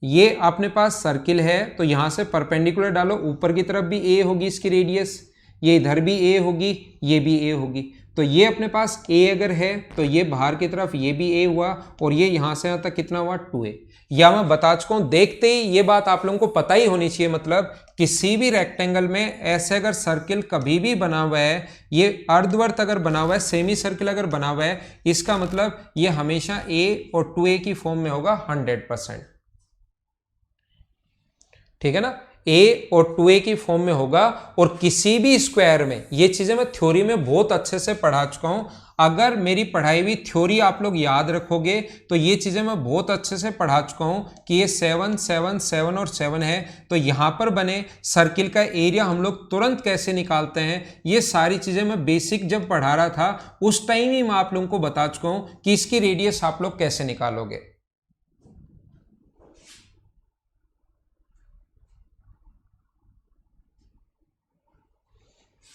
ये अपने पास सर्किल है तो यहां से परपेंडिकुलर डालो, ऊपर की तरफ भी a होगी इसकी रेडियस, ये इधर भी a होगी, ये भी a होगी। तो ये अपने पास a अगर है तो ये बाहर की तरफ ये भी a हुआ, और ये यहां से यहां तक कितना हुआ 2a। या मैं बता चुका हूं, देखते ही ये बात आप लोगों को पता ही होनी चाहिए, मतलब किसी भी रेक्टेंगल में ऐसे अगर सर्किल कभी भी बना हुआ है, ये अर्धवर्त अगर बना हुआ है, सेमी सर्किल अगर बना हुआ है, इसका मतलब ये हमेशा a और 2a की फॉर्म में होगा 100%। ठीक है ना, a और 2a की फॉर्म में होगा। और किसी भी स्क्वायर में, ये चीजें मैं थ्योरी में बहुत अच्छे से पढ़ा चुका हूं, अगर मेरी पढ़ाई हुई थ्योरी आप लोग याद रखोगे तो ये चीजें मैं बहुत अच्छे से पढ़ा चुका हूं कि ये 7 7 7 और 7 है, तो यहां पर बने सर्किल का एरिया हम लोग तुरंत कैसे निकालते हैं, ये सारी चीजें मैं बेसिक जब पढ़ा रहा था उस टाइम ही मैं आप लोगों को बता चुका हूं कि इसकी रेडियस आप लोग कैसे निकालोगे।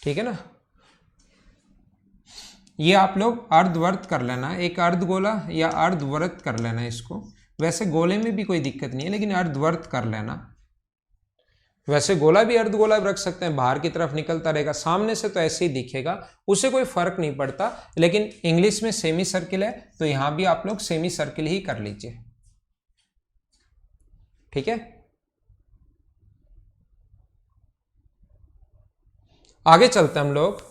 ठीक है ना, ये आप लोग अर्धवर्त कर लेना, एक अर्धगोला या अर्धवृत्त कर लेना इसको। वैसे गोले में भी कोई दिक्कत नहीं है, लेकिन अर्धवर्त कर लेना। वैसे गोला भी अर्धगोला रख सकते हैं, बाहर की तरफ निकलता रहेगा, सामने से तो ऐसे ही दिखेगा, उससे कोई फर्क नहीं पड़ता। लेकिन इंग्लिश में सेमी सर्किल है तो यहां भी आप लोग सेमी सर्किल ही कर लीजिए। ठीक है, आगे चलते हैं हम लोग।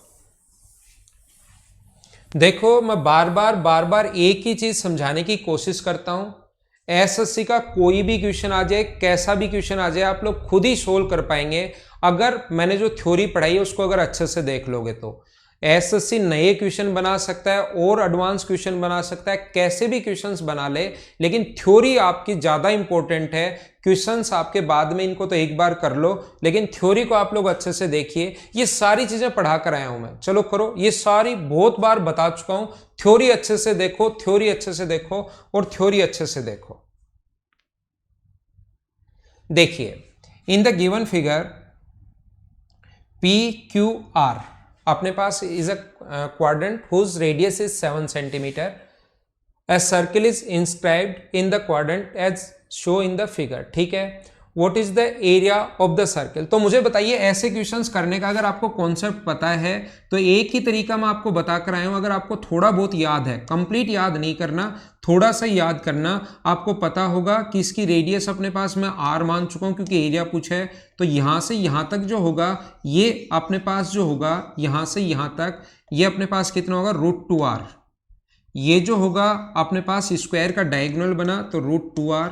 देखो मैं बार बार एक ही चीज समझाने की कोशिश करता हूं, एसएससी का कोई भी क्वेश्चन आ जाए, कैसा भी क्वेश्चन आ जाए, आप लोग खुद ही सोल्व कर पाएंगे अगर मैंने जो थ्योरी पढ़ाई है उसको अगर अच्छे से देख लोगे तो। एसएससी नए क्वेश्चन बना सकता है और एडवांस क्वेश्चन बना सकता है, कैसे भी क्वेश्चंस बना ले, लेकिन थ्योरी आपकी ज्यादा इंपॉर्टेंट है। क्वेश्चंस आपके बाद में इनको तो एक बार कर लो, लेकिन थ्योरी को आप लोग अच्छे से देखिए। ये सारी चीजें पढ़ा कर आया हूं मैं, चलो करो, ये सारी बहुत बार बता चुका हूं। थ्योरी अच्छे से देखो, थ्योरी अच्छे से देखो और थ्योरी अच्छे से देखो। देखिए in the given figure PQR अपने पास is a quadrant whose radius is 7 centimetre, a circle is inscribed in the quadrant as show in the figure. ठीक है, what is the area of the circle. तो मुझे बताइए ऐसे questions करने का अगर आपको कॉन्सेप्ट पता है तो एक ही तरीका मैं आपको बता कर आया हूं। अगर आपको थोड़ा बहुत याद है, कंप्लीट याद नहीं करना, थोड़ा सा याद करना, आपको पता होगा कि इसकी रेडियस अपने पास मैं r मान चुका हूं क्योंकि एरिया पूछा है। तो यहां से यहां तक जो होगा ये अपने पास जो होगा यहां से यहां तक, ये अपने पास कितना होगा √2r। ये जो होगा अपने पास स्क्वायर का डायगोनल बना तो √2r,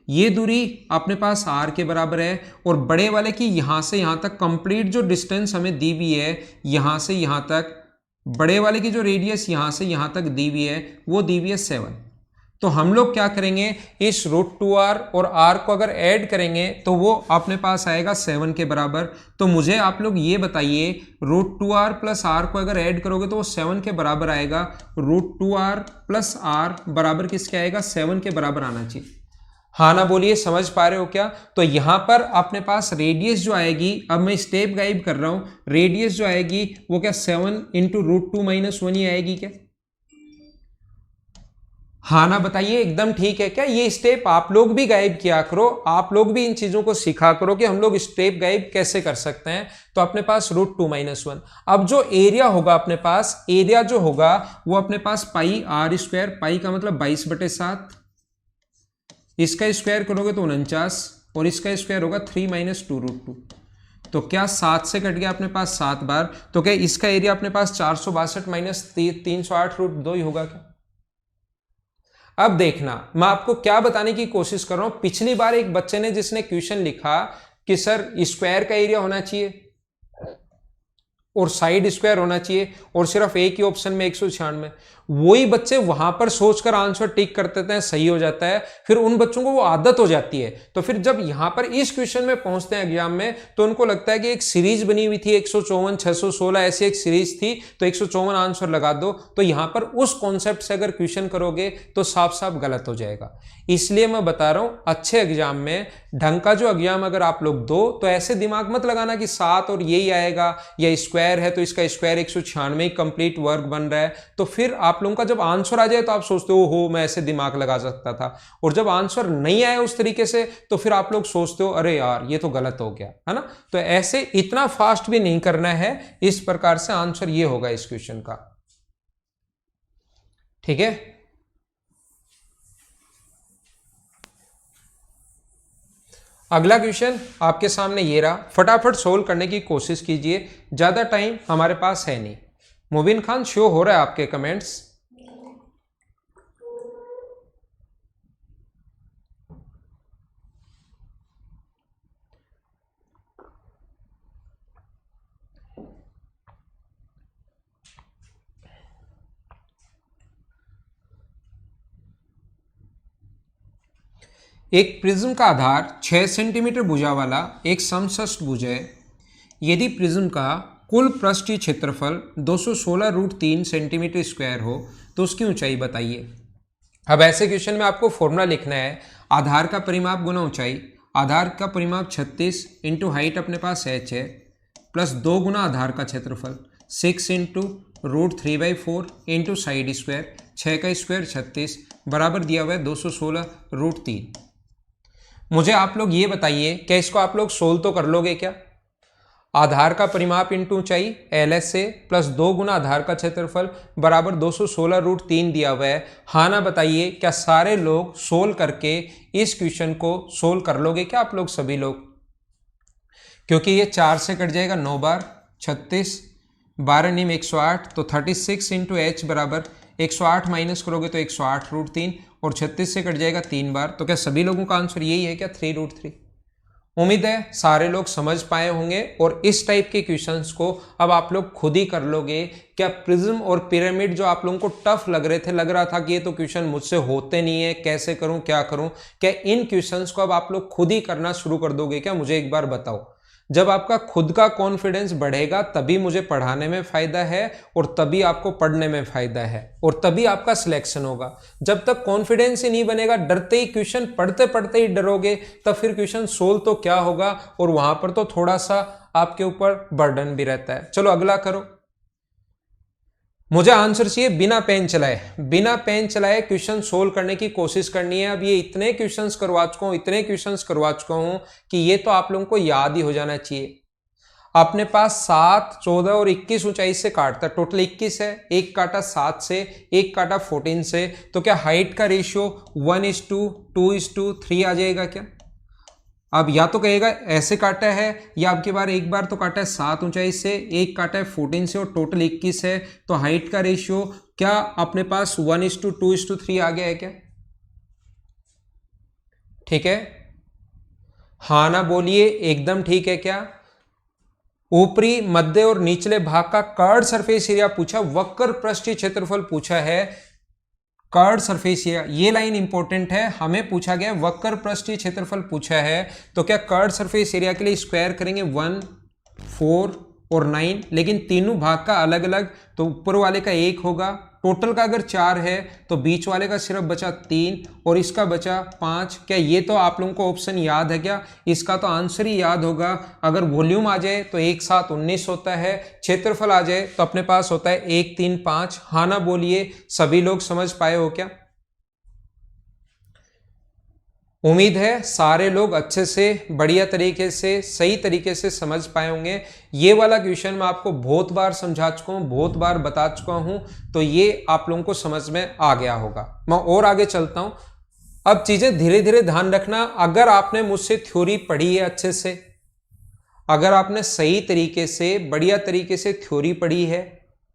ये दूरी अपने पास r के बराबर है, और बड़े वाले की यहाँ से यहाँ तक कंप्लीट जो डिस्टेंस हमें दी हुई है, यहाँ से यहाँ तक बड़े वाले की जो रेडियस यहाँ से यहाँ तक दी हुई है वो दी हुई है 7। तो हम लोग क्या करेंगे, इस √2r और r को अगर ऐड करेंगे तो वो अपने पास आएगा 7 के बराबर। तो मुझे आप लोग ये बताइए, √2r प्लस r को अगर ऐड करोगे तो वो 7 के बराबर आएगा। √2r प्लस r बराबर किसके आएगा, 7 के बराबर आना चाहिए। हाँ ना बोलिए, समझ पा रहे हो क्या? तो यहां पर अपने पास रेडियस जो आएगी, अब मैं स्टेप गाइड कर रहा हूं, रेडियस जो आएगी वो क्या 7 इंटू √2 - 1 ही आएगी क्या? हाँ ना बताइए, एकदम ठीक है क्या? ये स्टेप आप लोग भी गाइड किया करो, आप लोग भी इन चीजों को सीखा करो कि हम लोग स्टेप गाइड कैसे कर सकते हैं। तो अपने पास √2 - 1, अब जो एरिया होगा अपने पास, एरिया जो होगा वो अपने पास πr², पाई का मतलब 22/7, इसका स्क्वायर करोगे तो 49, और इसका स्क्वायर होगा 3 - 2√2। तो क्या 7 से कट गया अपने पास 7 बार, तो क्या इसका एरिया अपने पास 462 - 308√2 ही होगा क्या? अब देखना, मैं आपको क्या बताने की कोशिश कर रहा हूं। पिछली बार एक बच्चे ने जिसने क्वेश्चन लिखा कि सर स्क्वायर का एरिया होना चाहिए और साइड स्क्वायर होना चाहिए और सिर्फ एक ही ऑप्शन में 196, वही बच्चे वहां पर सोचकर आंसर टिक कर देते हैं, सही हो जाता है, फिर उन बच्चों को वो आदत हो जाती है। तो फिर जब यहां पर इस क्वेश्चन में पहुंचते हैं एग्जाम में, तो उनको लगता है कि एक सीरीज बनी हुई थी 154, 616 ऐसी एक सीरीज थी, तो 154 आंसर लगा दो। तो यहां पर उस कॉन्सेप्ट से अगर क्वेश्चन करोगे तो साफ साफ गलत हो जाएगा। इसलिए मैं बता रहा हूं, अच्छे एग्जाम में ढंग का जो एग्जाम अगर आप लोग दो तो ऐसे दिमाग मत लगाना कि 7 और यही आएगा, या स्क्वायर है तो इसका स्क्वायर 196 कंप्लीट वर्ग बन रहा है। तो फिर आप लोगों का जब आंसर आ जाए तो आप सोचते हो मैं ऐसे दिमाग लगा सकता था, और जब आंसर नहीं आया उस तरीके से तो फिर आप लोग सोचते हो अरे यार ये तो गलत हो गया, है ना? तो ऐसे इतना फास्ट भी नहीं करना है, इस प्रकार से आंसर ये होगा इस क्वेश्चन का। ठीक है, अगला क्वेश्चन आपके सामने ये रहा, फटाफट सोल्व करने की कोशिश कीजिए, ज्यादा टाइम हमारे पास है नहीं। मुबीन खान, शो हो रहा है आपके कमेंट्स। एक प्रिज्म का आधार 6 सेंटीमीटर भुजा वाला एक समषष्टभुज है। यदि प्रिज्म का कुल पृष्ठीय क्षेत्रफल 216√3 सेंटीमीटर स्क्वायर हो तो उसकी ऊंचाई बताइए। अब ऐसे क्वेश्चन में आपको फॉर्मूला लिखना है, आधार का परिमाप गुना ऊंचाई। आधार का परिमाप 36 इंटू हाइट अपने पास h है, प्लस 2 गुना आधार का क्षेत्रफल 6 इंटू √3/4 इंटू साइड स्क्वायर, 6 का स्क्वायर 36 बराबर दिया हुआ है 216√3। मुझे आप लोग ये बताइए, क्या इसको आप लोग सोल्व तो कर लोगे क्या? आधार का परिमाप इंटू ऊंचाई LS से प्लस 2 गुना आधार का क्षेत्रफल बराबर 216√3 दिया हुआ है। हाँ ना बताइए, क्या सारे लोग सोल्व करके इस क्वेश्चन को सोल्व कर लोगे क्या आप लोग सभी लोग? क्योंकि ये 4 से कट जाएगा 9 बार, 36 12 निम 108, तो 36 इंटू h बराबर 108 माइनस करोगे तो 108√3, और 36 से कट जाएगा 3 बार। तो क्या सभी लोगों का आंसर यही है क्या, 3√3? उम्मीद है सारे लोग समझ पाए होंगे, और इस टाइप के क्वेश्चंस को अब आप लोग खुद ही कर लोगे। क्या प्रिज्म और पिरामिड जो आप लोगों को टफ लग रहे थे, लग रहा था कि ये तो क्वेश्चन मुझसे होते नहीं है, कैसे करूं क्या करूं, क्या इन क्वेश्चंस को अब आप लोग खुद ही करना शुरू कर दोगे क्या? मुझे एक बार बताओ। जब आपका खुद का कॉन्फिडेंस बढ़ेगा तभी मुझे पढ़ाने में फायदा है, और तभी आपको पढ़ने में फायदा है, और तभी आपका सिलेक्शन होगा। जब तक कॉन्फिडेंस ही नहीं बनेगा, डरते ही क्वेश्चन पढ़ते पढ़ते ही डरोगे, तब फिर क्वेश्चन सोल्व तो क्या होगा, और वहां पर तो थोड़ा सा आपके ऊपर बर्डन भी रहता है। चलो अगला करो। मुझे आंसर चाहिए बिना पेन चलाए, बिना पेन चलाए क्वेश्चन सोल्व करने की कोशिश करनी है। अब ये इतने क्वेश्चंस करवा चुका हूं, इतने क्वेश्चंस करवा चुका हूं कि ये तो आप लोगों को याद ही हो जाना चाहिए। अपने पास 7, 14 और 21 ऊंचाई से काटता, टोटल 21 है, एक काटा 7 से, एक काटा 14 से, तो क्या हाइट का रेशियो 1:2, 2:3 आ जाएगा क्या? अब या तो कहेगा ऐसे काटा है, या आपकी बार एक बार तो काटा है 7 ऊंचाई से, एक काटा है 14 से और टोटल 21 है, तो हाइट का रेशियो क्या अपने पास 1:2:3 आ गया है क्या? ठीक है, हाँ ना बोलिए, एकदम ठीक है क्या? ऊपरी, मध्य और निचले भाग का कर्ड सरफेस एरिया पूछा, वक्र पृष्ठीय क्षेत्रफल पूछा है, कर्ड सरफेस एरिया, ये लाइन इंपॉर्टेंट है, हमें पूछा गया वक्र पृष्ठीय क्षेत्रफल पूछा है, तो क्या कर्ड सरफेस एरिया के लिए स्क्वायर करेंगे 1, 4 और 9, लेकिन तीनों भाग का अलग अलग, तो ऊपर वाले का 1 होगा, टोटल का अगर 4 है तो बीच वाले का सिर्फ बचा 3 और इसका बचा 5। क्या ये तो आप लोगों को ऑप्शन याद है क्या? इसका तो आंसर ही याद होगा। अगर वॉल्यूम आ जाए तो 1 7 19 होता है, क्षेत्रफल आ जाए तो अपने पास होता है 1 3 5। हाँ ना बोलिए, सभी लोग समझ पाए हो क्या? उम्मीद है सारे लोग अच्छे से, बढ़िया तरीके से, सही तरीके से समझ पाए होंगे। ये वाला क्वेश्चन मैं आपको बहुत बार समझा चुका हूँ, बहुत बार बता चुका हूँ, तो ये आप लोगों को समझ में आ गया होगा। मैं और आगे चलता हूँ। अब चीजें धीरे धीरे ध्यान रखना। अगर आपने मुझसे थ्योरी पढ़ी है अच्छे से, अगर आपने सही तरीके से, बढ़िया तरीके से थ्योरी पढ़ी है,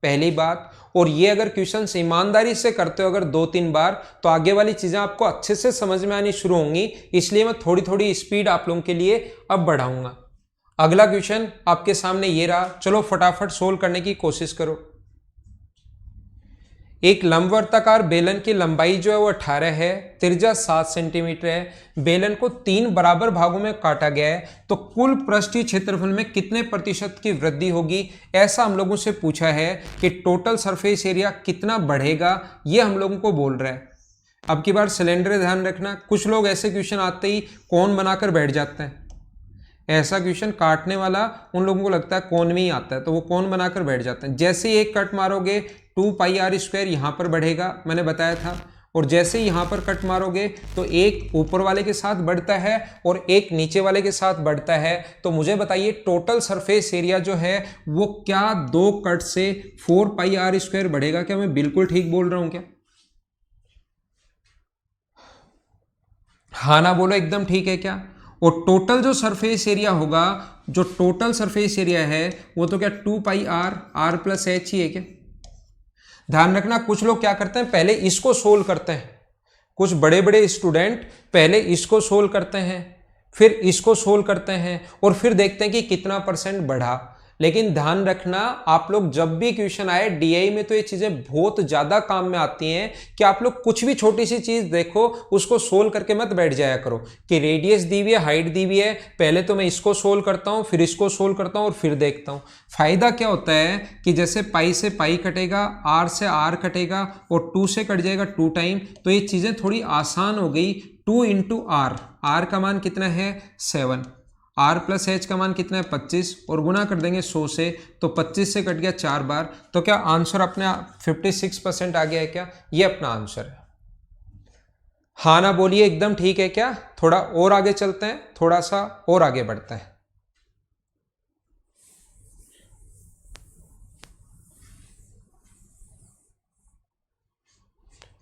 पहली बात, और ये अगर क्वेश्चन ईमानदारी से करते हो अगर 2-3 बार, तो आगे वाली चीजें आपको अच्छे से समझ में आनी शुरू होंगी। इसलिए मैं थोड़ी थोड़ी स्पीड आप लोगों के लिए अब बढ़ाऊंगा। अगला क्वेश्चन आपके सामने ये रहा, चलो फटाफट सोल्व करने की कोशिश करो। एक लंबवर्ताकार बेलन की लंबाई जो है वो 18 है, त्रिज्या 7 सेंटीमीटर है, बेलन को 3 बराबर भागों में काटा गया है, तो कुल पृष्ठीय क्षेत्रफल में कितने प्रतिशत की वृद्धि होगी, ऐसा हम लोगों से पूछा है कि टोटल सरफेस एरिया कितना बढ़ेगा, ये हम लोगों को बोल रहा है। अब की बार सिलेंडर ध्यान रखना, कुछ लोग ऐसे क्वेश्चन आते ही कौन बनाकर बैठ जाते हैं। ऐसा क्वेश्चन काटने वाला उन लोगों को लगता है कौन में ही आता है, तो वो कौन बनाकर बैठ जाते हैं। जैसे ही एक कट मारोगे 2πr² यहाँ पर बढ़ेगा, मैंने बताया था, और जैसे ही यहाँ पर कट मारोगे तो एक ऊपर वाले के साथ बढ़ता है और एक नीचे वाले के साथ बढ़ता है। तो मुझे बताइए टोटल सरफेस एरिया जो है वो क्या 2 कट से 4πr² बढ़ेगा? क्या मैं बिल्कुल ठीक बोल रहा हूँ क्या? हाँ ना बोलो, एकदम ठीक है क्या? और टोटल जो सरफेस एरिया होगा, जो टोटल सरफेस एरिया है वो तो क्या 2πr+h ही है क्या? ध्यान रखना, कुछ लोग क्या करते हैं पहले इसको सोल्व करते हैं, कुछ बड़े बड़े स्टूडेंट पहले इसको सोल्व करते हैं, फिर इसको सोल्व करते हैं और फिर देखते हैं कि कितना % बढ़ा। लेकिन ध्यान रखना, आप लोग जब भी क्वेश्चन आए डीआई में तो ये चीजें बहुत ज्यादा काम में आती हैं कि आप लोग कुछ भी छोटी सी चीज देखो उसको सोल्व करके मत बैठ जाया करो कि रेडियस दी हुई है, हाइट दी हुई है, पहले तो मैं इसको सोल्व करता हूं, फिर इसको सोल्व करता हूं और फिर देखता हूं। फायदा क्या होता है कि जैसे पाई से पाई कटेगा, आर से आर कटेगा और 2 से कट जाएगा 2 टाइम, तो ये चीजें थोड़ी आसान हो गई। 2 × r, r का मान कितना है 7, r+h का मान कितना है 25 और गुना कर देंगे 100 से, तो 25 से कट गया 4 बार, तो क्या आंसर अपने 56% आ गया है क्या? ये अपना आंसर है। हाँ ना बोलिए, एकदम ठीक है क्या? थोड़ा और आगे चलते हैं, थोड़ा सा और आगे बढ़ते हैं।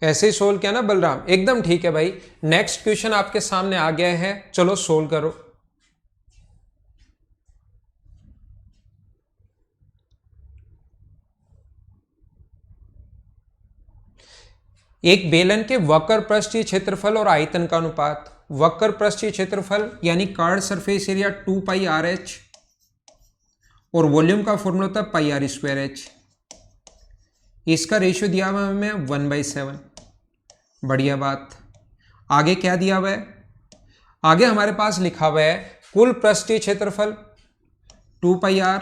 ऐसे ही सोल्व किया ना बलराम? एकदम ठीक है भाई। नेक्स्ट क्वेश्चन आपके सामने आ गया है, चलो सोल्व करो। एक बेलन के वक्र पृष्ठीय क्षेत्रफल और आयतन का अनुपात। वक्र पृष्ठीय क्षेत्रफल यानी कर्ड सरफेस एरिया 2πrh और वॉल्यूम का फॉर्मूला होता है πr²h। इसका रेशियो दिया हुआ है हमें 1/7। बढ़िया बात। आगे क्या दिया हुआ है? आगे हमारे पास लिखा हुआ है कुल पृष्ठीय क्षेत्रफल 2πr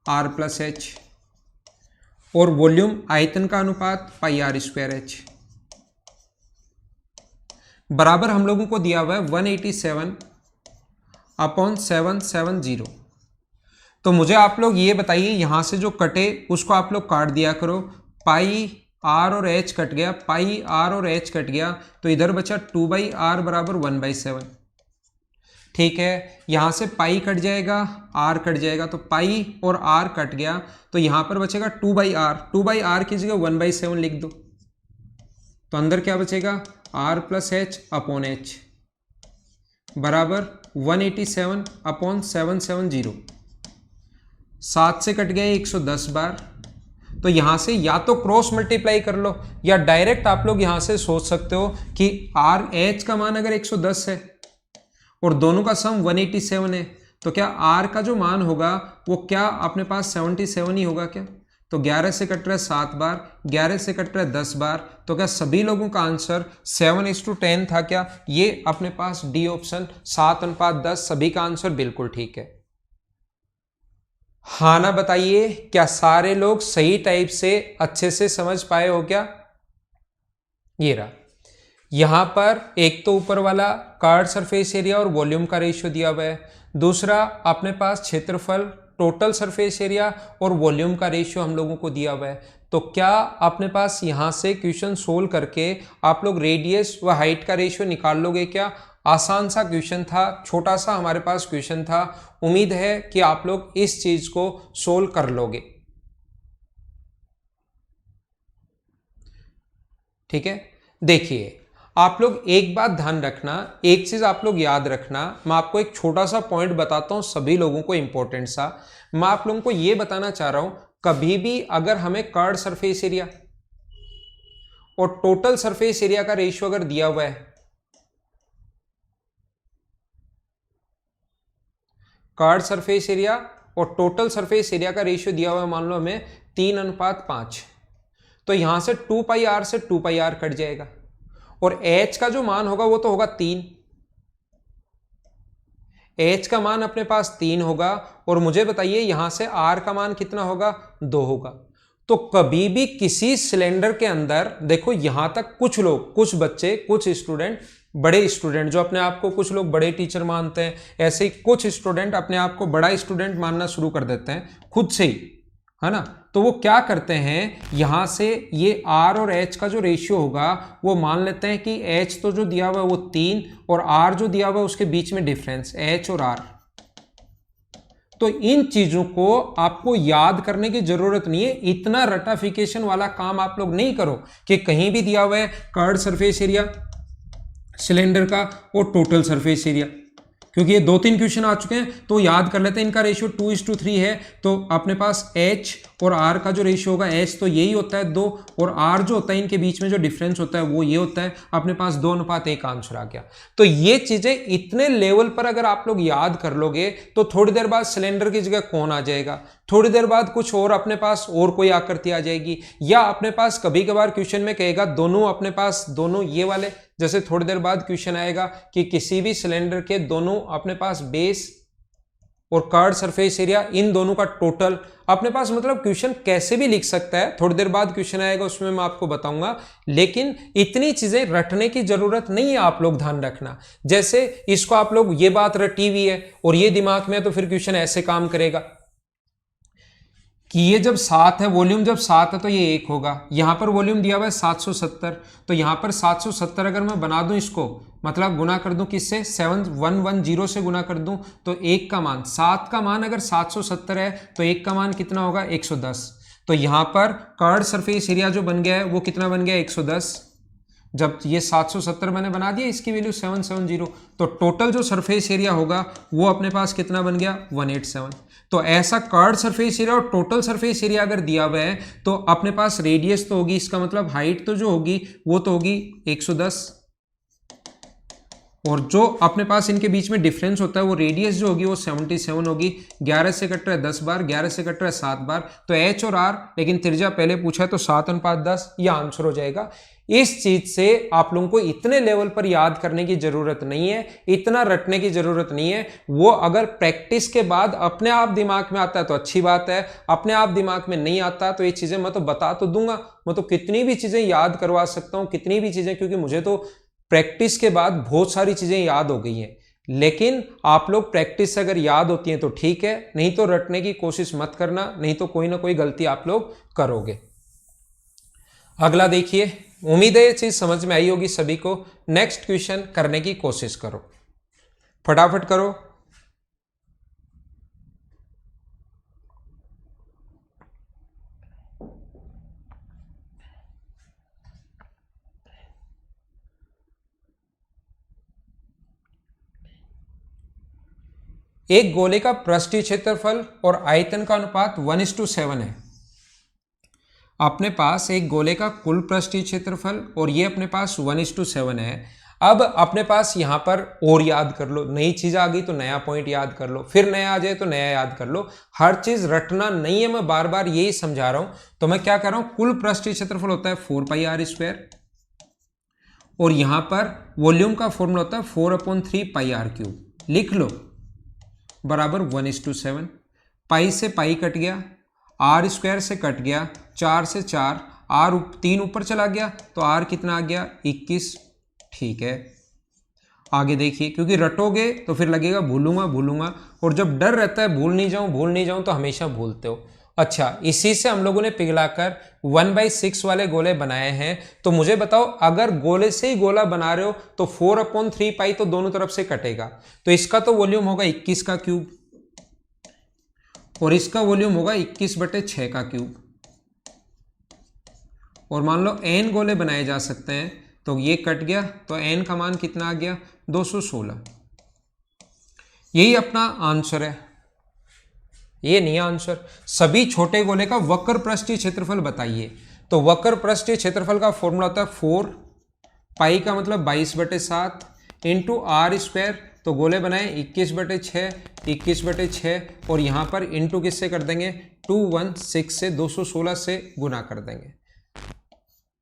r+h और वॉल्यूम आयतन का अनुपात πr²h बराबर हम लोगों को दिया हुआ है 187/770। तो मुझे आप लोग ये बताइए, यहां से जो कटे उसको आप लोग काट दिया करो। पाई r और h कट गया, पाई r और h कट गया, तो इधर बचा 2/r बराबर 1/7। ठीक है, यहां से पाई कट जाएगा, r कट जाएगा, तो पाई और r कट गया, तो यहां पर बचेगा 2/r। 2/r की जगह 1/7 लिख दो, तो अंदर क्या बचेगा r+h/h। बराबर 187/770। 7 से कट गए 110 बार। तो यहां से या तो क्रॉस मल्टीप्लाई कर लो या डायरेक्ट आप लोग यहां से सोच सकते हो कि आर एच का मान अगर 110 है और दोनों का सम 187 है तो क्या आर का जो मान होगा वो क्या अपने पास 77 ही होगा क्या? तो 11 से कट रहा है 7 बार, 11 से कट रहा है 10 बार, तो क्या सभी लोगों का आंसर 7:10 था क्या? ये अपने पास डी ऑप्शन 7:10 सभी का आंसर बिल्कुल ठीक है। हाँ ना बताइए, क्या सारे लोग सही टाइप से अच्छे से समझ पाए हो क्या? ये रहा, यहां पर एक तो ऊपर वाला कार्ड सरफेस एरिया और वॉल्यूम का रेशियो दिया हुआ है, दूसरा अपने पास क्षेत्रफल, टोटल सरफेस एरिया और वॉल्यूम का रेशियो हम लोगों को दिया हुआ है। तो क्या अपने पास यहां से क्वेश्चन सोल्व करके आप लोग रेडियस व हाइट का रेशियो निकाल लोगे क्या? आसान सा क्वेश्चन था, छोटा सा हमारे पास क्वेश्चन था। उम्मीद है कि आप लोग इस चीज को सोल्व कर लोगे। ठीक है, देखिए आप लोग एक बात ध्यान रखना, एक चीज आप लोग याद रखना। मैं आपको एक छोटा सा पॉइंट बताता हूं सभी लोगों को, इंपॉर्टेंट सा। मैं आप लोगों को यह बताना चाह रहा हूं, कभी भी अगर हमें कर्ड सरफेस एरिया और टोटल सरफेस एरिया का रेशियो अगर दिया हुआ है, कर्ड सरफेस एरिया और टोटल सरफेस एरिया का रेशियो दिया हुआ है, मान लो हमें 3:5, तो यहां से 2πr से 2πr कट जाएगा और h का जो मान होगा वो तो होगा 3। h का मान अपने पास 3 होगा और मुझे बताइए यहां से r का मान कितना होगा? 2 होगा। तो कभी भी किसी सिलेंडर के अंदर देखो, यहां तक कुछ लोग, कुछ बच्चे, कुछ स्टूडेंट, बड़े स्टूडेंट जो अपने आप को कुछ लोग बड़े टीचर मानते हैं, ऐसे ही कुछ स्टूडेंट अपने आप को बड़ा स्टूडेंट मानना शुरू कर देते हैं खुद से ही, है ना? तो वो क्या करते हैं, यहां से ये R और H का जो रेशियो होगा वो मान लेते हैं कि H तो जो दिया हुआ है वो 3 और R जो दिया हुआ है उसके बीच में डिफरेंस H और R। तो इन चीजों को आपको याद करने की जरूरत नहीं है, इतना रटाफिकेशन वाला काम आप लोग नहीं करो कि कहीं भी दिया हुआ है कर्ड सरफेस एरिया सिलेंडर का और टोटल सरफेस एरिया, क्योंकि ये 2-3 क्वेश्चन आ चुके हैं तो याद कर लेते हैं। इनका रेशियो 2:3 है, तो अपने पास H और R का जो रेशियो होगा, H तो यही होता है 2 और R जो होता है इनके बीच में जो डिफरेंस होता है वो ये होता है। अपने पास 2:1 आंसर आ गया। तो ये चीजें इतने लेवल पर अगर आप लोग याद कर लोगे तो थोड़ी देर बाद सिलेंडर की जगह कौन आ जाएगा, थोड़ी देर बाद कुछ और अपने पास और कोई आकृति आ जाएगी, या अपने पास कभी कभार क्वेश्चन में कहेगा दोनों अपने पास दोनों ये वाले, जैसे थोड़ी देर बाद क्वेश्चन आएगा कि किसी भी सिलेंडर के दोनों अपने पास बेस और कर्ड सरफेस एरिया, इन दोनों का टोटल अपने पास, मतलब क्वेश्चन कैसे भी लिख सकता है। थोड़ी देर बाद क्वेश्चन आएगा उसमें मैं आपको बताऊंगा, लेकिन इतनी चीजें रटने की जरूरत नहीं है, आप लोग ध्यान रखना। जैसे इसको आप लोग ये बात रटी हुई है और ये दिमाग में है तो फिर क्वेश्चन ऐसे काम करेगा कि ये जब 7 है, वॉल्यूम जब 7 है तो ये 1 होगा। यहां पर वॉल्यूम दिया हुआ है 770, तो यहां पर 770 अगर मैं बना दूं इसको, मतलब गुना कर दूं किससे, 7110 से गुना कर दूं, तो 1 का मान, 7 का मान अगर 770 है तो 1 का मान कितना होगा? 110। तो यहां पर कर्ड सरफेस एरिया जो बन गया है वो कितना बन गया? 110। जब ये 770 मैंने बना दिया, इसकी वैल्यू 770, तो टोटल जो सरफेस एरिया होगा वो अपने पास कितना बन गया? 187। तो ऐसा कर्ड सरफेस एरिया और टोटल सरफेस एरिया अगर दिया हुआ है तो अपने पास रेडियस तो होगी, इसका मतलब हाइट तो जो होगी वो तो होगी 110, और जो अपने पास इनके बीच में डिफरेंस होता है वो रेडियस जो होगी वो 77 होगी। 11 से कट रहा है 10 बार, 11 से कट रहा है 7 बार, तो H और R, लेकिन त्रिज्या पहले पूछा है तो 7:10 यह आंसर हो जाएगा। इस चीज से आप लोगों को इतने लेवल पर याद करने की जरूरत नहीं है, इतना रटने की जरूरत नहीं है। वो अगर प्रैक्टिस के बाद अपने आप दिमाग में आता है तो अच्छी बात है, अपने आप दिमाग में नहीं आता तो ये चीजें मैं तो बता तो दूंगा, मैं तो कितनी भी चीजें याद करवा सकता हूं, कितनी भी चीजें, क्योंकि मुझे तो प्रैक्टिस के बाद बहुत सारी चीजें याद हो गई हैं। लेकिन आप लोग प्रैक्टिस से अगर याद होती हैं तो ठीक है, नहीं तो रटने की कोशिश मत करना, नहीं तो कोई ना कोई गलती आप लोग करोगे। अगला देखिए, उम्मीद है ये चीज समझ में आई होगी सभी को। नेक्स्ट क्वेश्चन करने की कोशिश करो, फटाफट करो। एक गोले का पृष्ठीय क्षेत्रफल और आयतन का अनुपात 1:7 है। अपने पास एक गोले का कुल पृष्ठीय क्षेत्रफल और ये अपने पास 1:7 है। अब अपने पास यहां पर और याद कर लो, नई चीज आ गई तो नया पॉइंट याद कर लो, फिर नया आ जाए तो नया याद कर लो। हर चीज रटना नहीं है, मैं बार बार यही समझा रहा हूं। तो मैं क्या कर रहा हूं, कुल पृष्ठीय क्षेत्रफल होता है 4πr² और यहां पर वॉल्यूम का फॉर्मूला होता है 4/3πr³। लिख लो, बराबर 1:7। पाई से पाई कट गया, r² से कट गया, 4 से 4, r 3 ऊपर चला गया तो r कितना आ गया 21। ठीक है, आगे देखिए, क्योंकि रटोगे तो फिर लगेगा भूलूंगा भूलूंगा, और जब डर रहता है भूल नहीं जाऊं तो हमेशा भूलते हो। अच्छा, इसी से हम लोगों ने पिघलाकर 1/6 वाले गोले बनाए हैं। तो मुझे बताओ, अगर गोले से ही गोला बना रहे हो तो 4/3π तो दोनों तरफ से कटेगा, तो इसका तो वॉल्यूम होगा 21 का क्यूब और इसका वॉल्यूम होगा 21/6 का क्यूब। और मान लो n गोले बनाए जा सकते हैं, तो ये कट गया तो n का मान कितना आ गया 216। यही अपना आंसर है, ये नहीं आंसर। सभी छोटे गोले का वक्र पृष्ठीय क्षेत्रफल बताइए। तो वक्र पृष्ठीय क्षेत्रफल का फॉर्मूला होता है 4 पाई का मतलब 22/7 इंटू r²। तो गोले बनाए 21/6 21/6 और यहाँ पर इंटू किससे कर देंगे 216 से 216 से गुना कर देंगे।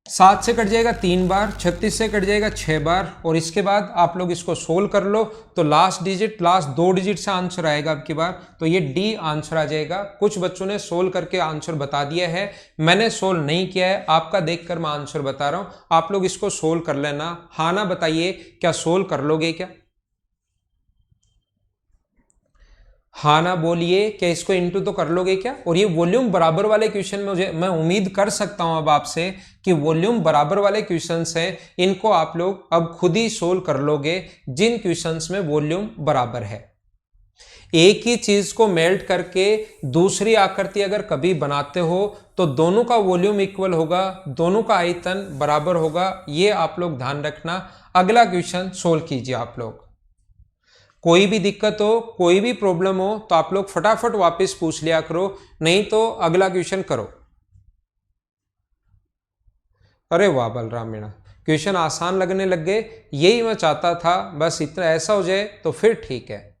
7 से कट जाएगा 3 बार, 36 से कट जाएगा 6 बार और इसके बाद आप लोग इसको सोल्व कर लो तो लास्ट 2 डिजिट से आंसर आएगा आपकी बार। तो ये डी आंसर आ जाएगा। कुछ बच्चों ने सोल्व करके आंसर बता दिया है, मैंने सोल्व नहीं किया है, आपका देखकर मैं आंसर बता रहा हूं। आप लोग इसको सोल्व कर लेना। हाँ ना बताइए, क्या सोल्व कर लोगे क्या? हाँ ना बोलिए, क्या इसको इंटू तो कर लोगे क्या? और ये वॉल्यूम बराबर वाले क्वेश्चन में मैं उम्मीद कर सकता हूं अब आपसे कि वॉल्यूम बराबर वाले क्वेश्चंस हैं, इनको आप लोग अब खुद ही सोल्व कर लोगे जिन क्वेश्चंस में वॉल्यूम बराबर है। एक ही चीज को मेल्ट करके दूसरी आकृति अगर कभी बनाते हो तो दोनों का वॉल्यूम इक्वल होगा, दोनों का आयतन बराबर होगा, ये आप लोग ध्यान रखना। अगला क्वेश्चन सोल्व कीजिए आप लोग। कोई भी दिक्कत हो, कोई भी प्रॉब्लम हो तो आप लोग फटाफट वापस पूछ लिया करो, नहीं तो अगला क्वेश्चन करो। अरे वाह बलराम मीणा, क्वेश्चन आसान लगने लग गए, यही मैं चाहता था, बस इतना ऐसा हो जाए तो फिर ठीक है।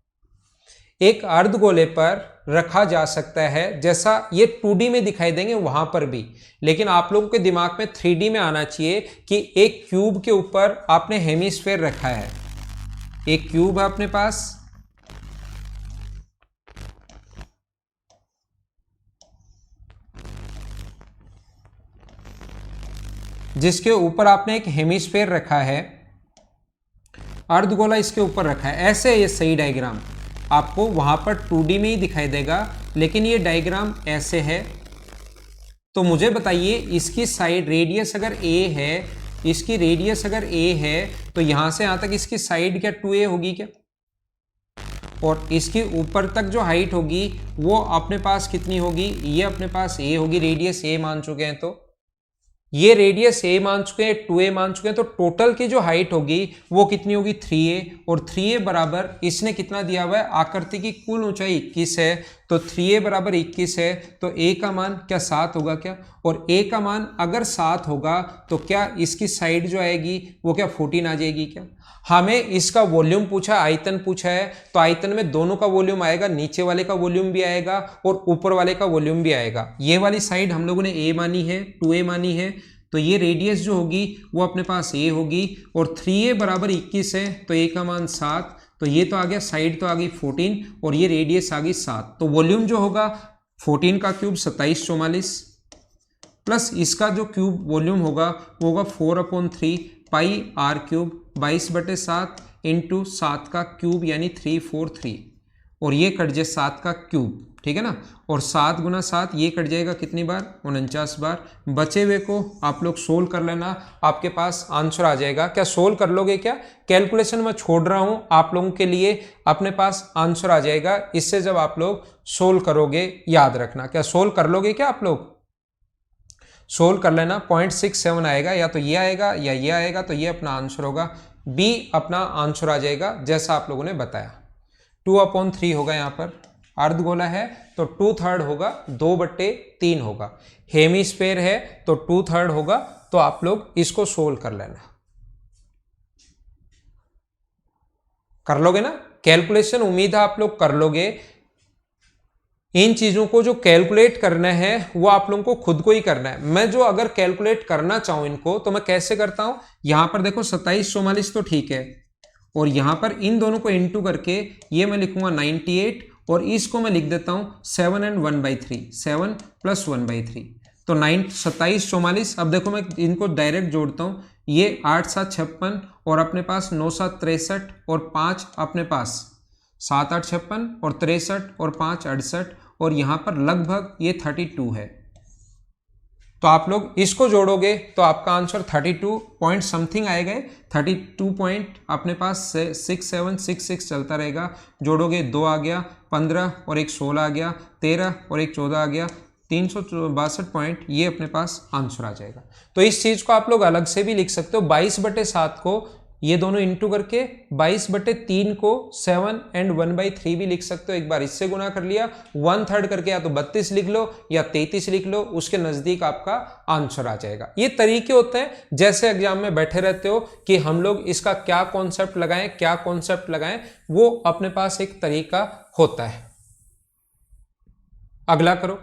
एक अर्धगोले पर रखा जा सकता है, जैसा ये 2D में दिखाई देंगे वहां पर भी, लेकिन आप लोगों के दिमाग में 3D में आना चाहिए कि एक क्यूब के ऊपर आपने हेमिस्फेयर रखा है। एक क्यूब है अपने पास, जिसके ऊपर आपने एक हेमिस्फेयर रखा है, अर्धगोला इसके ऊपर रखा है। ऐसे ये सही डायग्राम आपको वहां पर 2D में ही दिखाई देगा, लेकिन ये डायग्राम ऐसे है। तो मुझे बताइए, इसकी साइड रेडियस अगर a है, इसकी रेडियस अगर a है तो यहां से यहां तक इसकी साइड क्या 2a होगी क्या? और इसके ऊपर तक जो हाइट होगी वो अपने पास कितनी होगी? ये अपने पास a होगी, रेडियस a मान चुके हैं, तो ये रेडियस a मान चुके हैं, 2a मान चुके हैं, तो टोटल की जो हाइट होगी वो कितनी होगी 3a। और 3a बराबर इसने कितना दिया हुआ है, आकृति की कुल ऊंचाई 21 है, तो 3a बराबर 21 है, तो a का मान क्या 7 होगा क्या? और a का मान अगर 7 होगा तो क्या इसकी साइड जो आएगी वो क्या 14 आ जाएगी क्या? हमें इसका वॉल्यूम पूछा, आयतन पूछा है, तो आयतन में दोनों का वॉल्यूम आएगा, नीचे वाले का वॉल्यूम भी आएगा और ऊपर वाले का वॉल्यूम भी आएगा। ये वाली साइड हम लोगों ने a मानी है, 2a मानी है, तो ये रेडियस जो होगी वो अपने पास a होगी। और 3a बराबर 21 है तो a का मान 7, तो ये तो आ गया, साइड तो आ गई 14 और ये रेडियस आ गई 7, तो वॉल्यूम जो होगा 14 का क्यूब 2744 प्लस इसका जो क्यूब वॉल्यूम होगा वो होगा 4/3πr³ 22/7 इंटू 7 का क्यूब यानी 343 और ये कट जाए 7 का क्यूब, ठीक है ना। और 7 गुना 7 ये कट जाएगा कितनी बार, 49 बार। बचे हुए को आप लोग सोल्व कर लेना, आपके पास आंसर आ जाएगा। क्या सोल्व कर लोगे क्या? कैलकुलेशन मैं छोड़ रहा हूं आप लोगों के लिए, अपने पास आंसर आ जाएगा इससे जब आप लोग सोल्व करोगे। याद रखना, क्या सोल्व कर लोगे क्या? आप लोग सोल्व कर लेना। 0.67 आएगा, या तो ये आएगा या ये आएगा, तो ये अपना आंसर होगा। बी अपना आंसर आ जाएगा जैसा आप लोगों ने बताया। 2/3 होगा, यहाँ पर अर्धगोला है तो 2/3 होगा, 2/3 होगा। हेमीस्फेयर है तो 2/3 होगा। तो आप लोग इसको सोल्व कर लेना, कर लोगे ना कैलकुलेशन, उम्मीद है आप लोग कर लोगे। इन चीजों को जो कैलकुलेट करना है वो आप लोगों को खुद को ही करना है। मैं जो अगर कैलकुलेट करना चाहूं इनको तो मैं कैसे करता हूं, यहां पर देखो 27 44 तो ठीक है, और यहां पर इन दोनों को इंटू करके ये मैं लिखूंगा 98, और इसको मैं लिख देता हूं 7 and 1/3, 7 + 1/3, तो 27 44। अब देखो मैं इनको डायरेक्ट जोड़ता हूं, ये 8 7 56 और अपने पास 9 7 63 और 5 अपने पास 7 8 56 और 63 और 5 68, और यहां पर लगभग ये 32 है। तो आप लोग इसको जोड़ोगे तो आपका आंसर 32 पॉइंट समथिंग आएगा। 32 पॉइंट अपने पास 6766 चलता रहेगा। जोड़ोगे 2 आ गया, 15 और एक 16 आ गया, 13 और एक 14 आ गया, 362 पॉइंट, ये अपने पास आंसर आ जाएगा। तो इस चीज को आप लोग अलग से भी लिख सकते हो, 22/7 को ये दोनों इंटू करके 22/3 को 7 and 1/3 भी लिख सकते हो। एक बार इससे गुना कर लिया, 1/3 करके या तो 32 लिख लो या 33 लिख लो, उसके नजदीक आपका आंसर आ जाएगा। ये तरीके होते हैं जैसे एग्जाम में बैठे रहते हो कि हम लोग इसका क्या कॉन्सेप्ट लगाएं, क्या कॉन्सेप्ट लगाएं, वो अपने पास एक तरीका होता है। अगला करो,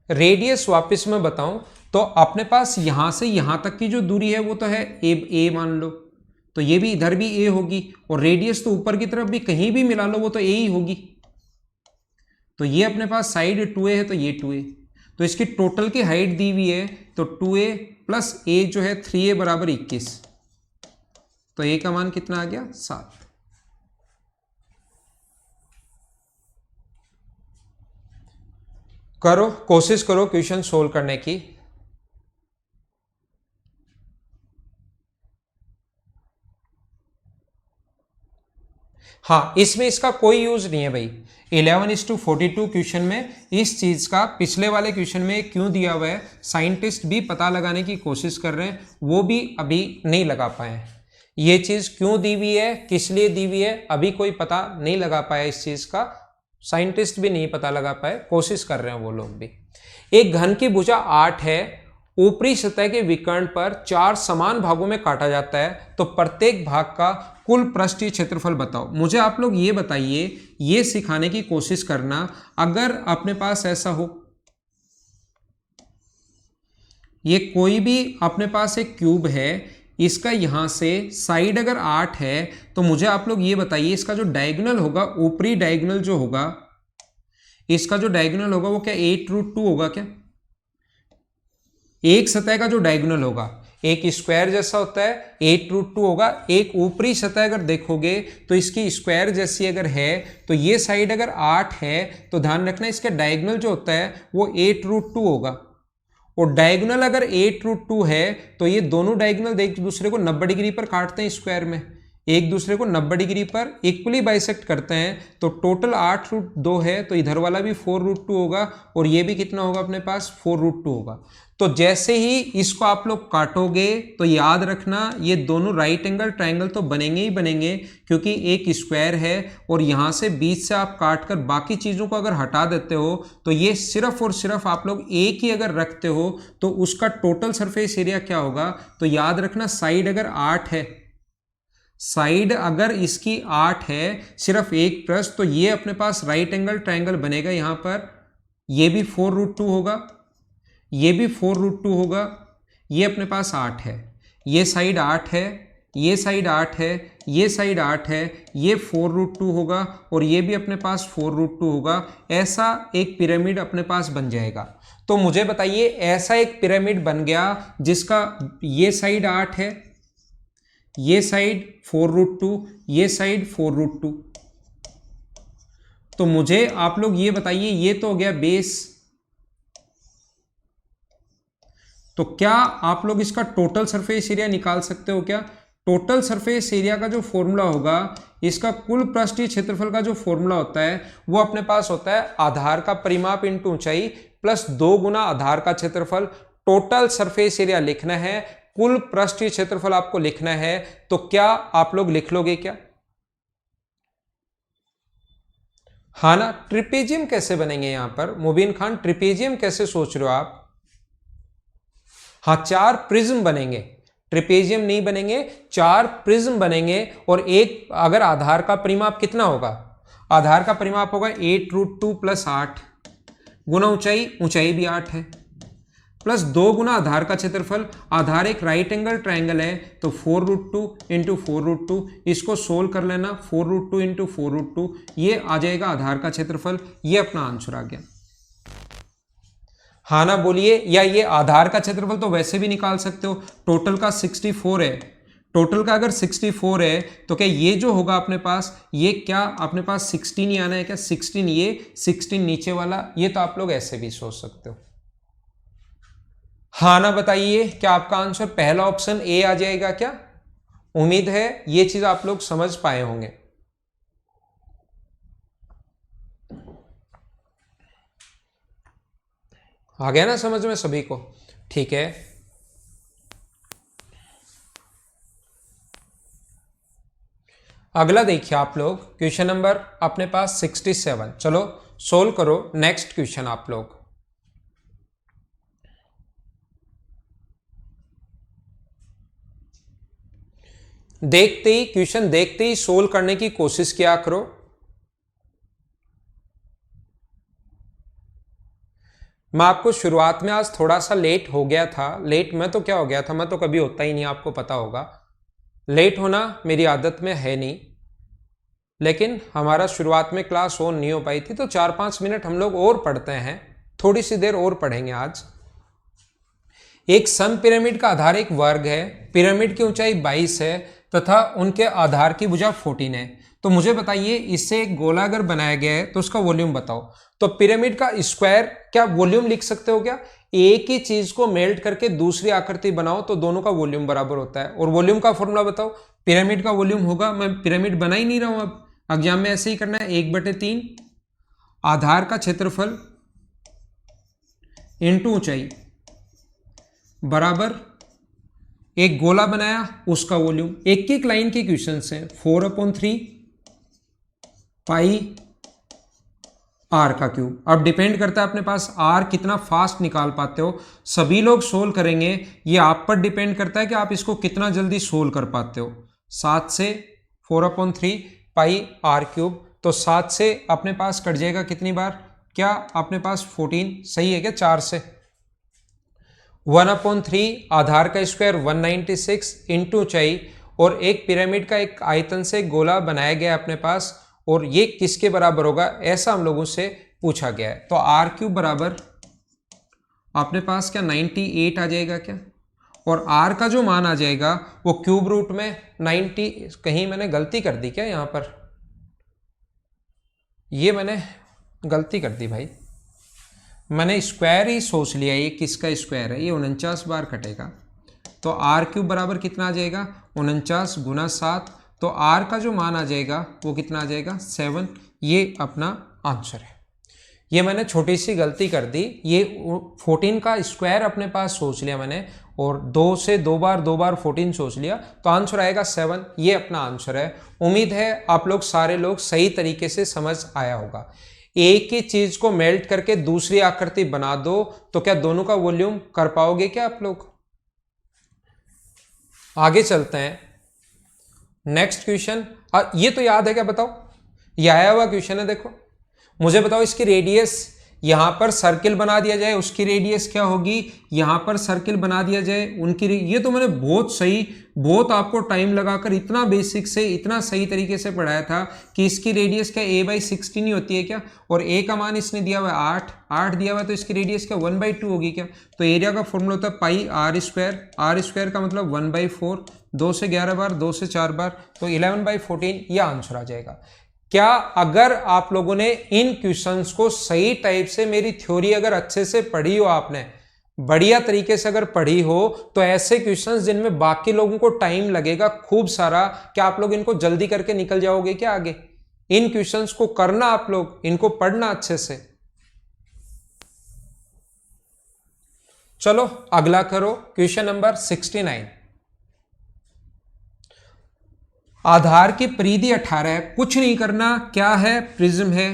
रेडियस वापस मैं बताऊं तो अपने पास यहां से यहां तक की जो दूरी है वो तो है ए मान लो, तो ये भी इधर भी ए होगी, और रेडियस तो ऊपर की तरफ भी कहीं भी मिला लो वो तो ए ही होगी। तो ये अपने पास साइड 2a है तो ये 2a, तो इसकी टोटल की हाइट दी हुई है तो 2a + a जो है 3a = 21, तो a का मान कितना आ गया 7। करो, कोशिश करो क्वेश्चन सोल्व करने की। हाँ, इसमें इसका कोई यूज नहीं है भाई। 11:42 क्वेश्चन में इस चीज का पिछले वाले क्वेश्चन में क्यों दिया हुआ है, साइंटिस्ट भी पता लगाने की कोशिश कर रहे हैं, वो भी अभी नहीं लगा पाए हैं। ये चीज क्यों दी हुई है, किस लिए दी हुई है, अभी कोई पता नहीं लगा पाया इस चीज का, साइंटिस्ट भी नहीं पता लगा पाए, कोशिश कर रहे हैं वो लोग भी। एक घन की भुजा 8 है, ऊपरी सतह के विकर्ण पर 4 समान भागों में काटा जाता है, तो प्रत्येक भाग का कुल पृष्ठीय क्षेत्रफल बताओ। मुझे आप लोग ये बताइए, ये सिखाने की कोशिश करना, अगर अपने पास ऐसा हो, ये कोई भी अपने पास एक क्यूब है, इसका यहां से साइड अगर 8 है, तो मुझे आप लोग ये बताइए इसका जो डायगोनल होगा, ऊपरी डायगोनल जो होगा, इसका जो डायगोनल होगा वो क्या 8√2 होगा क्या? एक सतह का जो डायगोनल होगा, एक स्क्वायर जैसा होता है, 8√2 होगा। एक ऊपरी सतह अगर देखोगे तो इसकी स्क्वायर जैसी अगर है, तो ये साइड अगर 8 है तो ध्यान रखना इसका डायगोनल जो होता है वो 8√2 होगा। और डायगोनल अगर 8√2 है तो ये दोनों डायगोनल एक दूसरे को 90 डिग्री पर काटते हैं, स्क्वायर में एक दूसरे को 90 डिग्री पर इक्वली बाइसेक्ट करते हैं, तो टोटल 8√2 है, तो इधर वाला भी 4√2 होगा, और ये भी कितना होगा अपने पास 4√2 होगा। तो जैसे ही इसको आप लोग काटोगे तो याद रखना ये दोनों राइट एंगल ट्रायंगल तो बनेंगे ही बनेंगे, क्योंकि एक स्क्वायर है, और यहां से बीच से आप काट कर बाकी चीजों को अगर हटा देते हो तो ये सिर्फ और सिर्फ आप लोग एक ही अगर रखते हो तो उसका टोटल सरफेस एरिया क्या होगा। तो याद रखना साइड अगर 8 है, साइड अगर इसकी 8 है, सिर्फ एक पृष्ठ, तो ये अपने पास राइट एंगल ट्रायंगल बनेगा। यहां पर ये भी 4√2 होगा, ये भी 4√2 होगा, ये अपने पास 8 है, ये साइड 8 है, ये साइड 8 है, ये साइड 8 है, ये 4√2 होगा, और ये भी अपने पास 4√2 होगा। ऐसा एक पिरामिड अपने पास बन जाएगा। तो मुझे बताइए, ऐसा एक पिरामिड बन गया जिसका ये साइड 8 है, ये साइड 4√2, ये साइड 4√2। तो मुझे आप लोग ये बताइए, ये तो हो गया बेस, तो क्या आप लोग इसका टोटल सरफेस एरिया निकाल सकते हो क्या? टोटल सरफेस एरिया का जो फॉर्मूला होगा, इसका कुल पृष्ठीय क्षेत्रफल का जो फॉर्मूला होता है वो अपने पास होता है आधार का परिमाप इंटू ऊंचाई प्लस 2 गुना आधार का क्षेत्रफल। टोटल सरफेस एरिया लिखना है, कुल पृष्ठीय क्षेत्रफल आपको लिखना है, तो क्या आप लोग लिख लोगे क्या? हाँ ना, ट्रिपेजियम कैसे बनेंगे यहां पर मुबीन खान, ट्रिपेजियम कैसे सोच रहे हो आप? हाँ, 4 प्रिज्म बनेंगे, ट्रिपेजियम नहीं बनेंगे, 4 प्रिज्म बनेंगे। और एक अगर आधार का परिमाप कितना होगा, आधार का परिमाप होगा 8√2 + 8 गुना ऊंचाई, ऊंचाई भी 8 है, प्लस 2 गुना आधार का क्षेत्रफल। आधार एक राइट एंगल ट्राइंगल है, तो 4√2 × 4√2, इसको सोल्व कर लेना, 4√2 × 4√2, ये आ जाएगा आधार का क्षेत्रफल। ये अपना आंसर आ गया। हाँ ना बोलिए, या ये आधार का क्षेत्रफल तो वैसे भी निकाल सकते हो, टोटल का 64 है, टोटल का अगर 64 है तो क्या ये जो होगा अपने पास, ये क्या अपने पास 16 ही आना है क्या? 16 ये, 16 नीचे वाला, ये तो आप लोग ऐसे भी सोच सकते हो। हाँ ना बताइए, क्या आपका आंसर पहला ऑप्शन ए आ जाएगा क्या? उम्मीद है ये चीज आप लोग समझ पाए होंगे। आ गया ना समझ में सभी को? ठीक है, अगला देखिए आप लोग, क्वेश्चन नंबर अपने पास 67। चलो सोल्व करो नेक्स्ट क्वेश्चन आप लोग। देखते ही क्वेश्चन देखते ही सोल्व करने की कोशिश किया करो। मैं आपको शुरुआत में आज थोड़ा सा लेट हो गया था, लेट मैं तो क्या हो गया था, मैं तो कभी होता ही नहीं, आपको पता होगा, लेट होना मेरी आदत में है नहीं, लेकिन हमारा शुरुआत में क्लास ऑन नहीं हो पाई थी, तो 4-5 मिनट हम लोग और पढ़ते हैं, थोड़ी सी देर और पढ़ेंगे आज। एक सम पिरामिड का आधार एक वर्ग है, पिरामिड की ऊंचाई 22 है तथा उनके आधार की भुजा 14 है। तो मुझे बताइए, इससे एक गोला अगर बनाया गया है तो उसका वॉल्यूम बताओ। तो पिरामिड का स्क्वायर, क्या वॉल्यूम लिख सकते हो क्या? एक ही चीज को मेल्ट करके दूसरी आकृति बनाओ तो दोनों का वॉल्यूम बराबर होता है। और वॉल्यूम का फॉर्मूला बताओ। पिरामिड का वॉल्यूम होगा, मैं पिरामिड बना ही नहीं रहा हूं, अब एग्जाम में ऐसे ही करना है, 1/3 आधार का क्षेत्रफल इंटू ऊंचाई बराबर एक गोला बनाया उसका वॉल्यूम। एक एक लाइन के क्वेश्चन हैं, 4/3 पाई आर का क्यूब। अब डिपेंड करता है अपने पास आर कितना फास्ट निकाल पाते हो, सभी लोग सोल्व करेंगे, ये आप पर डिपेंड करता है कि आप इसको कितना जल्दी सोल्व कर पाते हो। 7 से 4/3 पाई आर क्यूब, तो 7 से अपने पास कट जाएगा कितनी बार, क्या अपने पास 14 सही है क्या? 4 से 1/3 आधार का स्क्वायर 196 इंटू ऊंचाई, और एक पिरामिड का एक आयतन से गोला बनाया गया अपने पास, और ये किसके बराबर होगा ऐसा हम लोगों से पूछा गया है। तो आर क्यूब बराबर अपने पास क्या 98 आ जाएगा क्या? और आर का जो मान आ जाएगा वो क्यूब रूट में 90, कहीं मैंने गलती कर दी क्या यहां पर? ये मैंने गलती कर दी भाई, मैंने स्क्वायर ही सोच लिया, ये किसका स्क्वायर है, ये 49 बार कटेगा। तो आर क्यूब बराबर कितना आ जाएगा, 49 × 7, तो आर का जो मान आ जाएगा वो कितना आ जाएगा 7। ये अपना आंसर है। ये मैंने छोटी सी गलती कर दी, ये 14 का स्क्वायर अपने पास सोच लिया मैंने, और 2 से 2 बार 14 सोच लिया, तो आंसर आएगा 7। ये अपना आंसर है। उम्मीद है आप लोग सारे लोग सही तरीके से समझ आया होगा। एक ही चीज को मेल्ट करके दूसरी आकृति बना दो तो क्या दोनों का वॉल्यूम कर पाओगे क्या आप लोग? आगे चलते हैं, नेक्स्ट क्वेश्चन। ये तो याद है क्या बताओ? ये आया हुआ क्वेश्चन है, देखो मुझे बताओ, इसकी रेडियस यहां पर सर्किल बना दिया जाए, उसकी रेडियस क्या होगी, यहां पर सर्किल बना दिया जाए उनकी, ये तो मैंने बहुत सही, बहुत आपको टाइम लगाकर इतना बेसिक से इतना सही तरीके से पढ़ाया था कि इसकी रेडियस क्या a/16 ही होती है क्या? और a का मान इसने दिया हुआ है 8 दिया हुआ है, तो इसकी रेडियस क्या 1/2 होगी क्या? तो एरिया का फॉर्मूला होता है पाई आर स्क्वायर का मतलब 1/4, 2 से 11 बार, 2 से 4 बार, तो 11/14, यह आंसर आ जाएगा। क्या अगर आप लोगों ने इन क्वेश्चंस को सही टाइप से, मेरी थ्योरी अगर अच्छे से पढ़ी हो, आपने बढ़िया तरीके से अगर पढ़ी हो, तो ऐसे क्वेश्चंस जिनमें बाकी लोगों को टाइम लगेगा खूब सारा, क्या आप लोग इनको जल्दी करके निकल जाओगे क्या आगे? इन क्वेश्चंस को करना आप लोग, इनको पढ़ना अच्छे से। चलो अगला करो, क्वेश्चन नंबर 69। आधार की परिधि 18 है, कुछ नहीं करना, क्या है, प्रिज्म है।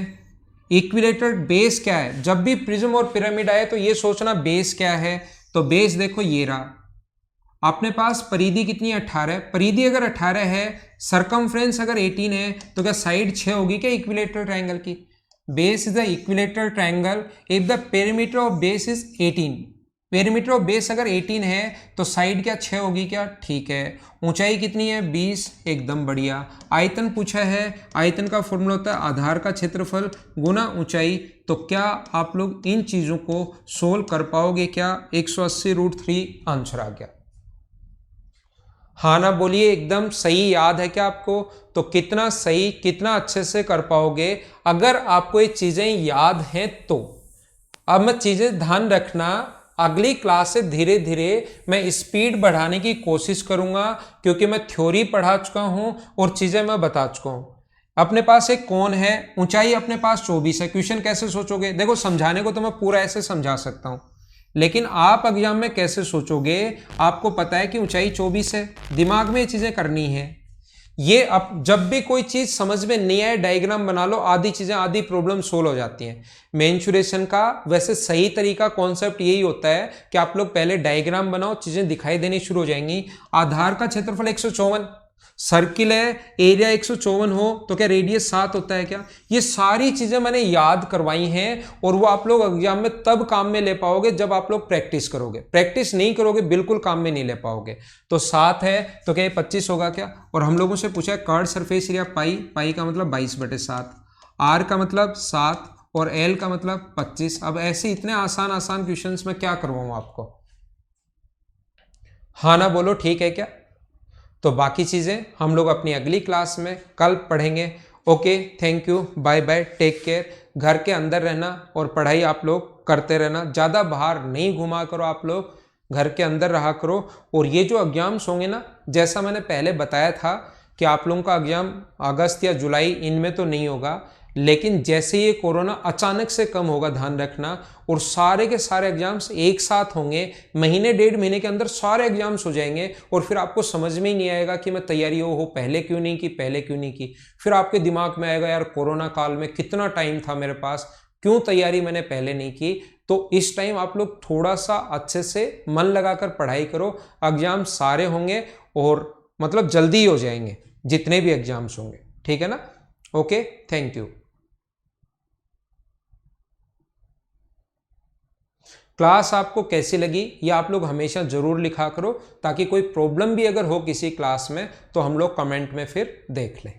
इक्विलेटरल बेस क्या है, जब भी प्रिज्म और पिरामिड आए तो ये सोचना बेस क्या है, तो बेस देखो ये रहा। अपने पास परिधि कितनी है, 18 है। परिधि अगर 18 है, सरकमफ्रेंस अगर 18 है, तो क्या साइड 6 होगी क्या इक्विलेटरल ट्रायंगल की। Base is the equilateral triangle if the perimeter of base is 18। Perimeter of base अगर 18 है तो साइड क्या 6 होगी क्या, ठीक है। ऊंचाई कितनी है 20, एकदम बढ़िया। आयतन पूछा है, आयतन का फॉर्मूला होता है आधार का क्षेत्रफल गुना ऊंचाई। तो क्या आप लोग इन चीजों को सोल्व कर पाओगे क्या, 180√3 आंसर आ गया। हाँ ना बोलिए, एकदम सही याद है क्या आपको। तो कितना सही, कितना अच्छे से कर पाओगे अगर आपको ये चीजें याद हैं तो। अब मैं चीजें ध्यान रखना, अगली क्लास से धीरे धीरे मैं स्पीड बढ़ाने की कोशिश करूंगा, क्योंकि मैं थ्योरी पढ़ा चुका हूं और चीजें मैं बता चुका हूं। अपने पास एक कोण है, ऊंचाई अपने पास 24 है। क्वेश्चन कैसे सोचोगे, देखो समझाने को तो मैं पूरा ऐसे समझा सकता हूं, लेकिन आप एग्जाम में कैसे सोचोगे, आपको पता है कि ऊंचाई 24 है, दिमाग में ये चीजें करनी है। ये अब जब भी कोई चीज समझ में नहीं आए डायग्राम बना लो, आधी चीजें, आधी प्रॉब्लम सोल्व हो जाती हैं। मेंसुरेशन का वैसे सही तरीका, कॉन्सेप्ट यही होता है कि आप लोग पहले डायग्राम बनाओ, चीजें दिखाई देनी शुरू हो जाएंगी। आधार का क्षेत्रफल 154, सर्किल है, एरिया 154 हो तो क्या रेडियस 7 होता है क्या। ये सारी चीजें मैंने याद करवाई हैं और वो आप लोग एग्जाम में तब काम में ले पाओगे जब आप लोग प्रैक्टिस करोगे। प्रैक्टिस नहीं करोगे बिल्कुल काम में नहीं ले पाओगे। तो 7 है तो क्या 25 होगा क्या। और हम लोगों से पूछा है कर्ड सरफेस एरिया पाई, पाई का मतलब 22/7, आर का मतलब 7 और एल का मतलब 25। अब ऐसे इतने आसान आसान क्वेश्चंस में क्या करवाऊं आपको। हाँ ना बोलो, ठीक है क्या। तो बाकी चीज़ें हम लोग अपनी अगली क्लास में कल पढ़ेंगे। Okay, thank you, bye bye, take care. घर के अंदर रहना और पढ़ाई आप लोग करते रहना, ज़्यादा बाहर नहीं घुमा करो, आप लोग घर के अंदर रहा करो। और ये जो एग्जाम्स होंगे ना, जैसा मैंने पहले बताया था कि आप लोगों का एग्जाम अगस्त या जुलाई इनमें तो नहीं होगा, लेकिन जैसे ये कोरोना अचानक से कम होगा, ध्यान रखना, और सारे के सारे एग्जाम्स एक साथ होंगे, महीने 1.5 महीने के अंदर सारे एग्जाम्स हो जाएंगे। और फिर आपको समझ में ही नहीं आएगा कि मैं तैयारी हो पहले क्यों नहीं की, पहले क्यों नहीं की। फिर आपके दिमाग में आएगा यार कोरोना काल में कितना टाइम था मेरे पास, क्यों तैयारी मैंने पहले नहीं की। तो इस टाइम आप लोग थोड़ा सा अच्छे से मन लगाकर पढ़ाई करो, एग्जाम सारे होंगे और मतलब जल्दी ही हो जाएंगे जितने भी एग्जाम्स होंगे, ठीक है ना। Okay, thank you. क्लास आपको कैसी लगी ये आप लोग हमेशा जरूर लिखा करो, ताकि कोई प्रॉब्लम भी अगर हो किसी क्लास में तो हम लोग कमेंट में फिर देख लें।